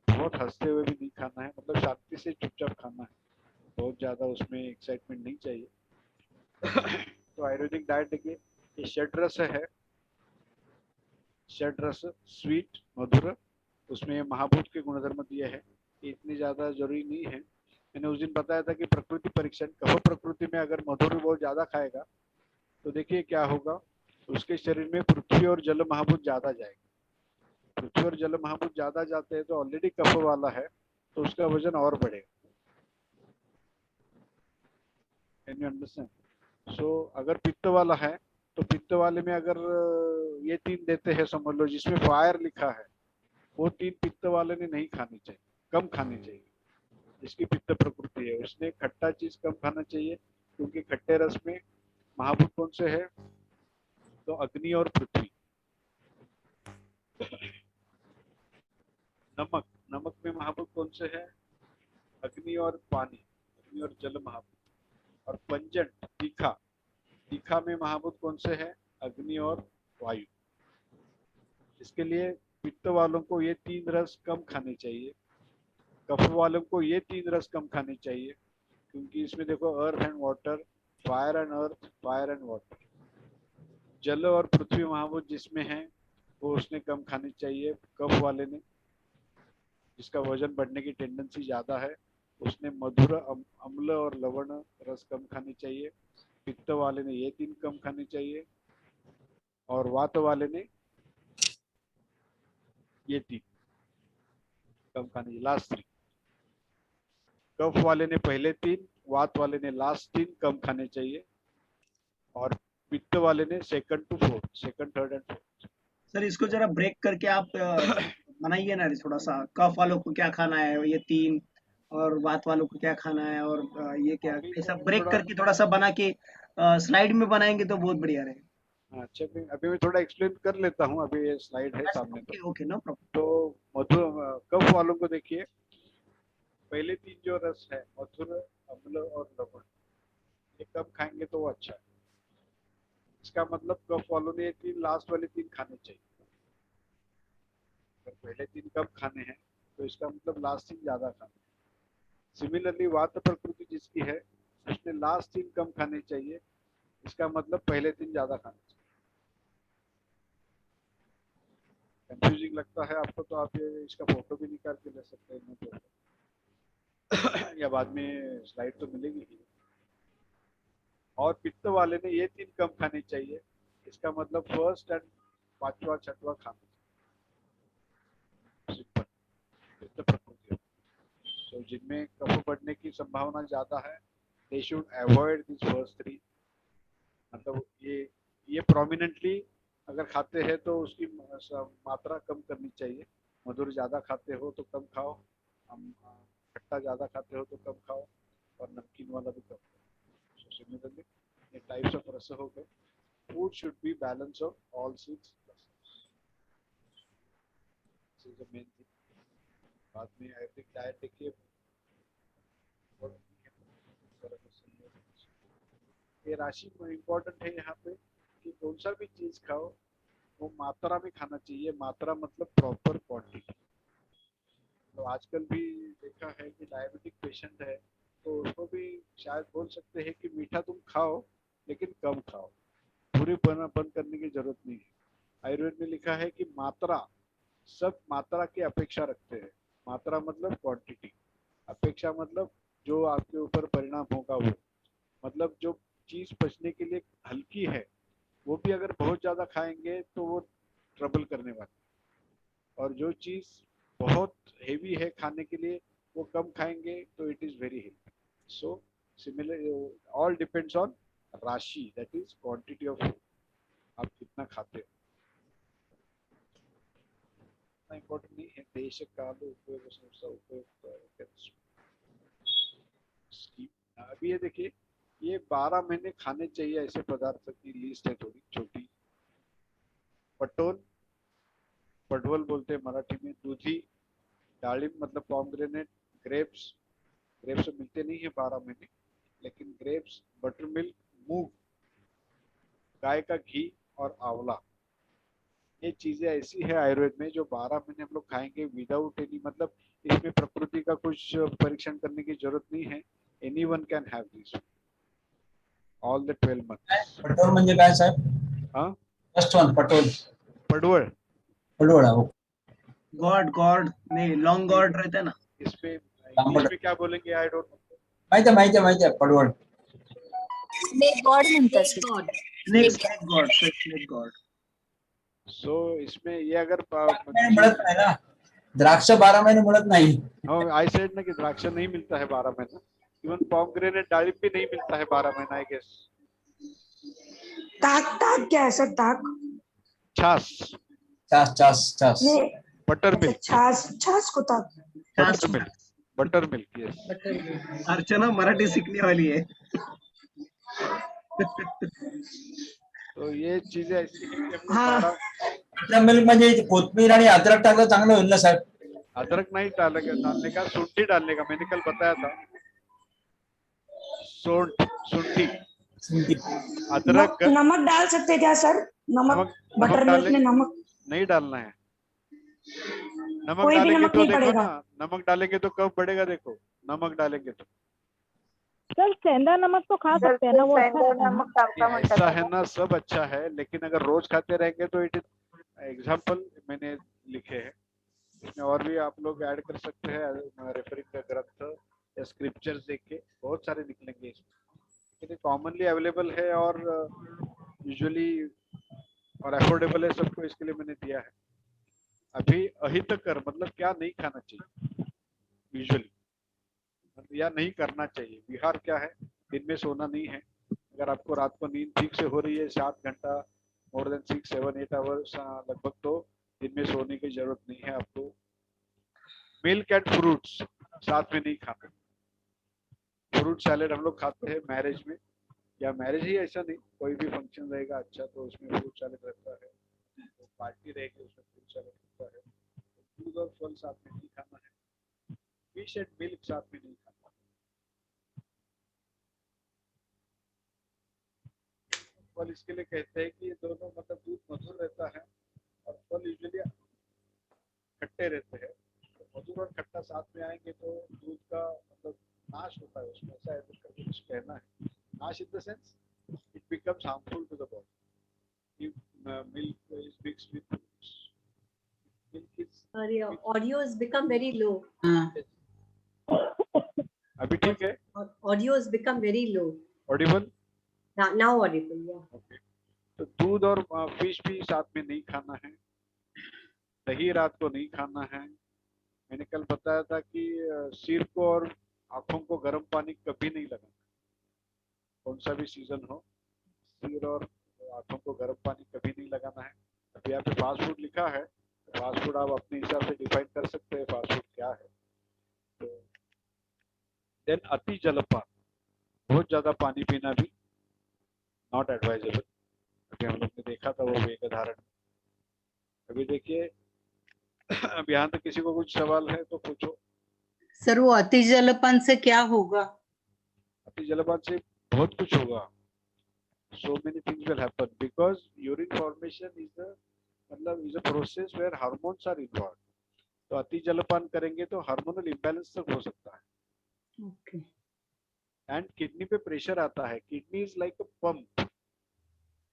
बहुत हंसते हुए भी नहीं खाना है, मतलब शांति से चुपचाप खाना है, बहुत ज्यादा उसमें एक्साइटमेंट नहीं चाहिए। तो आयुर्वेदिक डाइट देखिए, ये षड्रस है, षड्रस स्वीट मधुर, उसमें महाभूत के गुणधर्म दिए हैं, इतनी ज्यादा जरूरी नहीं है। मैंने उस दिन बताया था कि प्रकृति परीक्षण, कफ प्रकृति में अगर मधुर बहुत ज्यादा खाएगा तो देखिए क्या होगा, उसके शरीर में पृथ्वी और जल महाभूत ज्यादा जाएगा। पृथ्वी और जल महाभूत ज्यादा जाते हैं तो ऑलरेडी कफ वाला है तो उसका वजन और बढ़ेगा। Can you understand? सो अगर पित्त वाला है तो पित्त वाले में अगर ये 3 देते हैं समझ लो, जिसमें फायर लिखा है, वो 3 पित्त वाले ने नहीं खानी चाहिए, कम खानी चाहिए। जिसकी पित्त प्रकृति है उसने खट्टा चीज कम खाना चाहिए, क्योंकि खट्टे रस में महाभूत कौन से है, तो अग्नि और पृथ्वी। नमक, नमक में महाभूत कौन से है, अग्नि और पानी, अग्नि और जल महाभूत। और पंजंट तीखा, तीखा में महाभूत कौन से है, अग्नि और वायु। इसके लिए पित्त वालों को ये 3 रस कम खाने चाहिए, कफ वालों को ये 3 रस कम खाने चाहिए, क्योंकि इसमें देखो earth and water, fire and earth, fire and water, जल और पृथ्वी महाभूत जिसमें है वो उसने कम खानी चाहिए। कफ वाले ने, जिसका वजन बढ़ने की टेंडेंसी ज्यादा है, उसने मधुर, अम्ल और लवण रस कम खानी चाहिए। पित्त वाले ने ये 3 कम खानी चाहिए, और वात वाले ने ये 3 कम खानी चाहिए, लास्ट 3। कफ वाले ने पहले 3, वात वाले ने लास्ट 3 कम खाने चाहिए, और पित्त वाले ने second to fourth, second third and fourth. Sir इसको जरा ब्रेक करके आप बनाइए ना थोड़ा सा, कफ वालों को क्या खाना है ये 3, और वात वालों को क्या खाना है, और ये क्या, अभी ऐसा मैं ब्रेक थोड़ा, करके थोड़ा सा बना के स्लाइड में बनाएंगे तो बहुत बढ़िया रहेगा। अच्छा अभी मैं थोड़ा एक्सप्लेन कर लेता हूँ, अभी ये स्लाइड है सामने। Okay okay, no problem. तो मधुर, कफ वालों को देखिए, पहले 3 जो रस है मधुर, अम्ल और लवण, ये कम खाएंगे तो वो अच्छा है। इसका मतलब कफ वालों ने ये 3 लास्ट वाले 3 खाने चाहिए। अगर पहले 3 कम खाने हैं तो इसका मतलब लास्ट 3 ज्यादा खाने। सिमिलरली वात प्रकृति जिसकी है उसने लास्ट 3 कम खाने चाहिए, इसका मतलब पहले 3 ज्यादा खाने चाहिए। कंफ्यूजिंग लगता है आपको तो आप ये इसका फोटो भी निकाल के ले सकते हैं या बाद में स्लाइड तो मिलेगी ही। और पित्त वाले ने ये 3 कम खाने चाहिए, इसका मतलब फर्स्ट एंड 5वां 6वां खाना, सिंपल पित्त प्रकृति। तो जिनमें कफ बढ़ने की संभावना ज्यादा है they should avoid these first three. मतलब ये प्रोमिनेंटली अगर खाते हैं तो उसकी मात्रा कम करनी चाहिए। मधुर ज्यादा खाते हो तो कम खाओ, खट्टा ज्यादा खाते हो तो कम खाओ, और नमकीन वाला भी कम खाओ। So similarly, ये टाइप्स ऑफ रस हो गए। Food should be balance of all six rases. This is the main thing. बाद में आयुर्वेदिक डाइट देखिए, ये राशि इम्पोर्टेंट है यहाँ पे कि कौन सा भी चीज खाओ वो मात्रा में खाना चाहिए। मात्रा मतलब प्रॉपर क्वांटिटी। तो आजकल भी देखा है कि डायबिटिक पेशेंट है तो उसको भी शायद बोल सकते हैं कि मीठा तुम खाओ लेकिन कम खाओ, पूरी बंद करने की जरूरत नहीं है। आयुर्वेद में लिखा है कि मात्रा, सब मात्रा की अपेक्षा रखते हैं। मात्रा मतलब क्वांटिटी, अपेक्षा मतलब जो आपके ऊपर परिणाम होगा वो, मतलब जो चीज पचने के लिए हल्की है वो भी अगर बहुत ज्यादा खाएंगे तो वो ट्रबल करने वाली, और जो चीज बहुत हेवी है खाने के लिए वो कम खाएंगे तो it is very healthy. So similar all depends on राशि, that is quantity of food, आप कितना खाते हो। इंपॉर्टेंट नहीं है देश काल उपयोग उपयोग। अभी ये देखिए, ये 12 महीने खाने चाहिए ऐसे पदार्थ की लिस्ट है थोड़ी छोटी। पटोल, पडवल बोलते हैं मराठी में, दूधी, दालिम मतलब पॉमग्रेनेट, ग्रेप्स, ग्रेप्स मिलते नहीं है 12 महीने, लेकिन ग्रेप्स, बटर मिल्क, मूंग, गाय का घी और आंवला, ये चीजें ऐसी है आयुर्वेद में जो 12 महीने हम लोग खाएंगे विदाउट एनी, मतलब इसमें प्रकृति का कुछ परीक्षण करने की जरूरत नहीं है। Anyone can have this all the 12 months. पटोल म्हणजे काय साहेब? हाँ, फर्स्ट वन पटोल, पडवळ, पडवळ है वो। गॉड गॉड नहीं, लॉन्ग गॉड रहता है ना। इसमें इंग्लिश में क्या बोलेंगे आई डोंट नो। माहिती आहे पडवळ। स्नेक गॉड म्हणतात स्नेक गॉड, स्नेक गॉड। सो इसमें ये अगर मिळत नाही ना, द्राक्ष 12 महीने मिळत नाही। आई सेड ना कि द्राक्ष नहीं मिलता है 12 महीना, इवन पॉमग्रेनेट दालिम भी नहीं मिलता है 12 महीना आई गेस। ताक, ताक क्या है सर? ताक, छाछ, छाछ छाछ छाछ। नहीं, बटर अच्छा, मिल्क, छाछ, छाछ को ताक। Butter milk, butter milk, yes. Archana Marathi सीखने वाली है। तो ये चीजें ऐसी हैं कि हम लोग हाँ। 12 बटर मिल्क म्हणजे कोथमीर आणि अद्रक टाकलं चांगलं होईल ना साहेब? अदरक नहीं डालने का, शुंठी डालने का, मैंने कल बताया था। शुंठी, अदरक, नमक डाल सकते क्या सर? नमक, बटर मिल्क में नमक नहीं डालना है। नमक कोई भी डालेंगे नमक तो नहीं देखो पड़ेगा। ना, नमक डालेंगे तो कब बढ़ेगा, देखो नमक डालेंगे तो। सर सेंधा नमक तो खा सर सकते हैं ना, वो अच्छा सेंधा रहता है ना? नमक टाका म्हणतात ऐसा है त्याला. ना, सब अच्छा है, लेकिन अगर रोज खाते रहेंगे तो इट इज एग्जाम्पल मैंने लिखे हैं, इसमें और भी आप लोग ऐड कर सकते हैं। रेफरिंग का ग्रंथ या स्क्रिप्चर्स देख के बहुत सारे निकलेंगे इसमें, ये कॉमनली अवेलेबल है और यूजुअली और अफोर्डेबल है सबको, इसके लिए मैंने दिया है। अभी अहितकर मतलब क्या नहीं खाना चाहिए यूजुअली, या नहीं करना चाहिए। विहार क्या है, दिन में सोना नहीं है। अगर आपको रात को नींद ठीक से हो रही है 7 घंटा, मोर देन 6, 7, 8 आवर्स लगभग, तो दिन में सोने की जरूरत नहीं है आपको। मिल्क एंड फ्रूट्स साथ में नहीं खाना। फ्रूट सैलेड हम लोग खाते हैं मैरिज में, या मैरिज ही ऐसा नहीं, कोई भी फंक्शन रहेगा अच्छा तो उसमें फ्रूट सैलेड रहता है, तो पार्टी रहेगी उसमें फ्रूट सैलेड रहता है। दूध और फल साथ में नहीं खाना है। फिश एंड मिल्क साथ में नहीं खाना। फल इसके लिए कहते हैं कि ये दोनों, मतलब दूध मधुर रहता है और फल यूजुअली खट्टे रहते हैं, तो मधुर और खट्टा साथ में आएंगे तो दूध का मतलब नाश होता है उसमें, ऐसा है उसका कुछ कहना है। नाश in the sense it becomes harmful to the body if milk is mixed with fruits. Milk is, Your audio has become very low. अभी ठीक है? Audio has become very low. Audible? Now audible, yeah. Okay, तो दूध और fish भी साथ में नहीं खाना है। दही रात को नहीं खाना है। मैंने कल बताया था कि सिर को और आंखों को गर्म पानी कभी नहीं लगाना। कौन सा भी सीजन हो, सिर और आंखों को गर्म पानी कभी नहीं लगाना है। अब यहाँ पे फास्ट फूड लिखा है, फास्ट फूड आप अपने हिसाब से डिफाइन कर सकते हैं फास्ट फूड क्या है। तो देन अति जलपान, बहुत ज्यादा पानी पीना भी नॉट एडवाइजेबल। अभी हम लोग ने देखा था वो एक उदाहरण। अभी देखिए अब यहाँ तक किसी को कुछ सवाल है तो पूछो। सर वो अति जलपान से क्या होगा? अति जलपान से बहुत कुछ होगा। So many things will happen because urine formation is a process where hormones are involved. तो अति जलपान करेंगे तो हार्मोनल इम्बैलेंस तक हो सकता है। ओके। एंड किडनी पे प्रेशर आता है। Kidney is like a pump.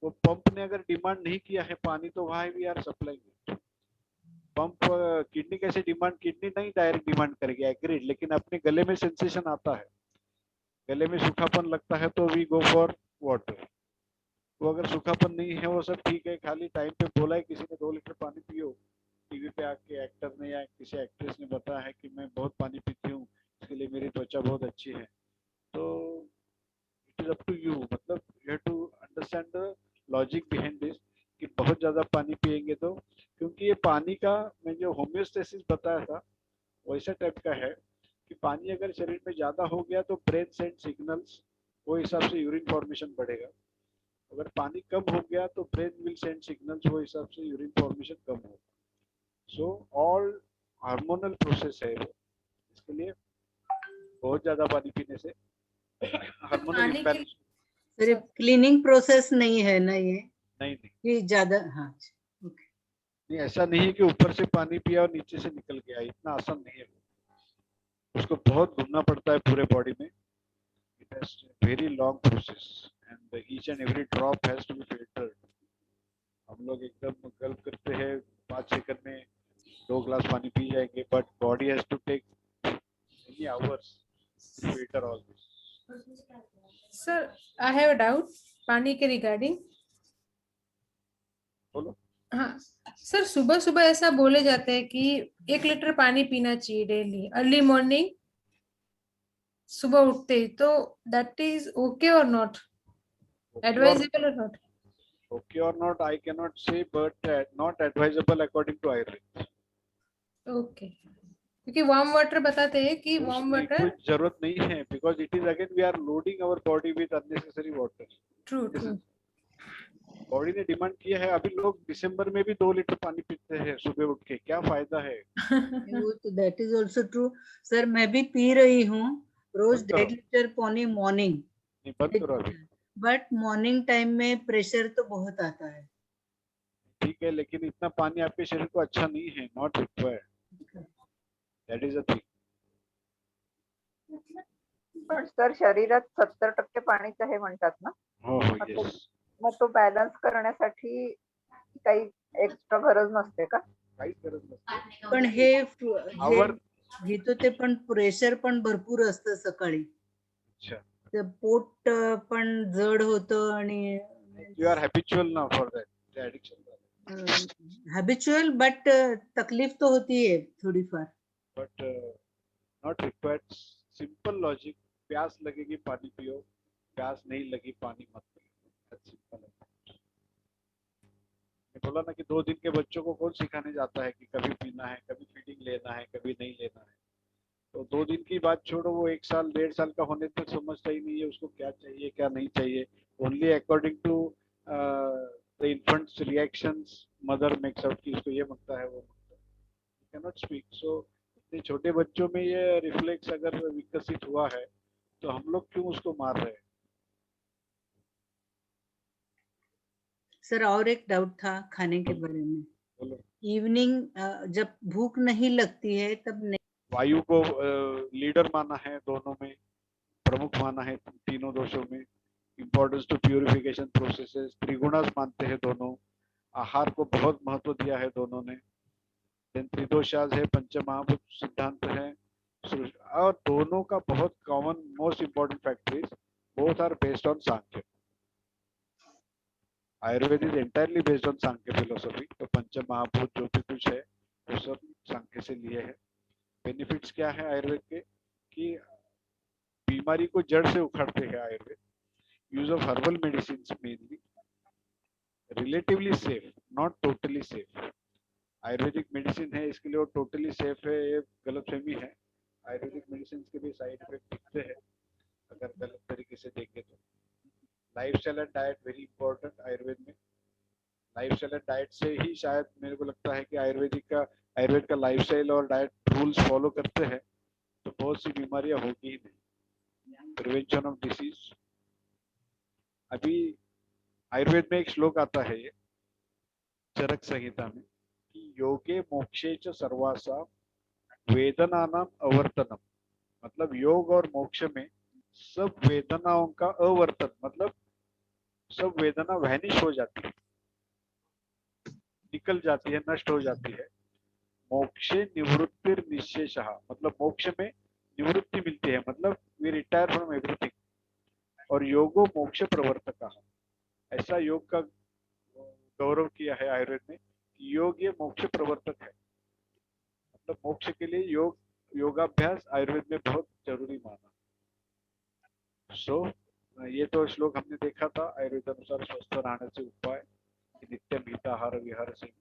वो पंप ने अगर डिमांड नहीं किया है पानी तो why we are supplying it? Pump kidney कैसे डिमांड, किडनी नहीं डायरेक्ट डिमांड करेगी, एग्रीड, लेकिन अपने गले में सेंसेशन आता है, गले में सूखापन लगता है तो वी गो फॉर वाटर। वो अगर सूखापन नहीं है वो सब ठीक है, खाली टाइम पे बोला है किसी ने 2 लीटर पानी पियो, टीवी पे आके एक्टर ने या किसी एक्ट्रेस ने बताया है कि मैं बहुत पानी पीती हूँ इसके लिए मेरी त्वचा बहुत अच्छी है, तो it is up to you. मतलब you have to understand the logic behind this कि बहुत ज्यादा पानी पिएंगे तो, क्योंकि ये पानी का मैं जो होम्योस्टेसिस बताया था वैसा टाइप का है कि पानी अगर शरीर में ज्यादा हो गया तो ब्रेन सेंड सिग्नल्स, वो हिसाब से यूरिन फॉर्मेशन बढ़ेगा। अगर पानी कम हो गया तो ब्रेन विल सेंड सिग्नल्स, वो हिसाब से यूरिन फॉर्मेशन कम होगा। सो ऑल हार्मोनल प्रोसेस है वो, इसके लिए बहुत ज्यादा पानी पीने से hormonal imbalance. Sir cleaning process नहीं है ना ये? नहीं ये ज्यादा, हाँ ओके। नहीं, ऐसा नहीं है कि ऊपर से पानी पिया और नीचे से निकल गया, इतना आसान नहीं है। उसको बहुत घूमना पड़ता है पूरे बॉडी में। It has very long process and each and every drop has to be filtered. हम लोग एकदम गल्प करते हैं 5 सेकंड में 2 ग्लास पानी पी जाएंगे, but body has to take many hours to filter all this. Sir, I have a doubt पानी के रिगार्डिंग। बोलो। हाँ सर, सुबह सुबह ऐसा बोले जाते हैं कि 1 लीटर पानी पीना चाहिए डेली, अर्ली मॉर्निंग, सुबह उठते ही, तो दैट इज ओके और नॉट, एडवाइजेबल और not? Okay or not, I cannot say, but not advisable according to Ayurveda. Okay, क्योंकि वार्म वाटर बताते हैं कि वार्म उसकी वाटर, कोई जरूरत नहीं है, because it is again we are loading our body with unnecessary water. True true. Body ने डिमांड किया है। अभी लोग दिसंबर में भी 2 लीटर पानी पीते हैं सुबह उठ के, क्या फायदा है? वो तो that is also true sir, मैं भी पी रही हूँ रोज 1.5 लीटर पानी मॉर्निंग, नहीं, बंद करो अभी। बट मॉर्निंग टाइम में प्रेशर तो बहुत आता है। ठीक है, लेकिन इतना पानी आपके शरीर को अच्छा नहीं है, not required, that is a thing. पण सर शरीरात 70% पाणीच आहे म्हणतात ना, हो हो, येस। मग तो बॅलन्स करण्यासाठी काही एक्स्ट्रा गरज नसते का? काहीच गरज नसते। पण हे आवर घेतो ते पण प्रेशर पण भरपूर असतं सकाळी, अच्छा, ते पोट पण जड होतं आणि you are habitual now for that addiction, habitual, but तकलीफ तो होती है थोड़ी फार, but not required. Simple logic, प्यास लगेगी पानी पियो, प्यास नहीं लगी पानी मत पियो, सिंपल है। मैं बोला ना कि 2 दिन के बच्चों को कौन सिखाने जाता है कि कभी पीना है, कभी फीडिंग लेना है, कभी नहीं लेना है। तो 2 दिन की बात छोड़ो, वो 1 साल 1.5 साल का होने तक समझता ही नहीं है उसको क्या चाहिए क्या नहीं चाहिए। Only according to the infants reactions mother makes out कि इसको ये मांगता है वो मांगता है, कैन नॉट स्पीक। सो इतने छोटे बच्चों में ये रिफ्लेक्स अगर विकसित हुआ है तो हम लोग क्यों उसको मार रहे हैं? सर और एक डाउट था खाने के बारे में। बोलो। इवनिंग जब भूख नहीं लगती है तब नहीं, वायु को लीडर माना है, दोनों में प्रमुख माना है, तीनों दोषों में। इम्पोर्टेंस टू प्यूरिफिकेशन प्रोसेसेस त्रिगुणास मानते हैं दोनों। आहार को बहुत महत्व दिया है दोनों ने। त्रिदोषास है, पंचमहाभूत सिद्धांत है, और दोनों का बहुत common most important factor is both are based on Sankhya. Ayurveda is entirely based on Sankhya philosophy. तो पंचमहाभूत जो भी कुछ है वो सब सांख्य से लिए है। बेनिफिट्स क्या है आयुर्वेद के कि बीमारी को जड़ से उखाड़ते हैं Ayurveda. use of herbal medicines mainly relatively safe, not totally safe. Ayurvedic medicine है इसके लिए वो टोटली सेफ है, ये गलतफहमी है। आयुर्वेदिक मेडिसिन के भी साइड इफेक्ट दिखते हैं अगर गलत तरीके से देखें तो। Lifestyle and diet very important Ayurveda में। लाइफस्टाइल एंड डाइट से ही शायद मेरे को लगता है कि आयुर्वेद का लाइफस्टाइल और डाइट रूल्स फॉलो करते हैं तो बहुत सी बीमारियां होगी ही नहीं। प्रिवेंशन ऑफ डिसीज, अभी आयुर्वेद में एक श्लोक आता है ये चरक संहिता में कि योगे मोक्षे च सर्वासा वेदनानाम अवर्तनम, मतलब योग और मोक्ष में सब वेदनाओं का अवर्तन, मतलब सब वेदना वैनिश हो जाती है, निकल जाती है, नष्ट हो जाती है। मोक्षे निवृत्तिर निशेषः, मतलब मोक्ष में निवृत्ति मिलती है, मतलब वी रिटायर फ्रॉम एवरीथिंग। और योगो मोक्ष प्रवर्तकः, ऐसा योग का गौरव किया है आयुर्वेद में कि योग ये मोक्ष प्रवर्तक है, मतलब मोक्ष के लिए योगाभ्यास आयुर्वेद में बहुत जरूरी माना। सो ये तो श्लोक हमने देखा था आयुर्वेद अनुसार स्वस्थ रहने से उपाय, नित्यम हिताहार विहार से।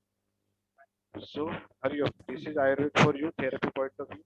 So Hariom, this is Ayurveda for you therapy point of view.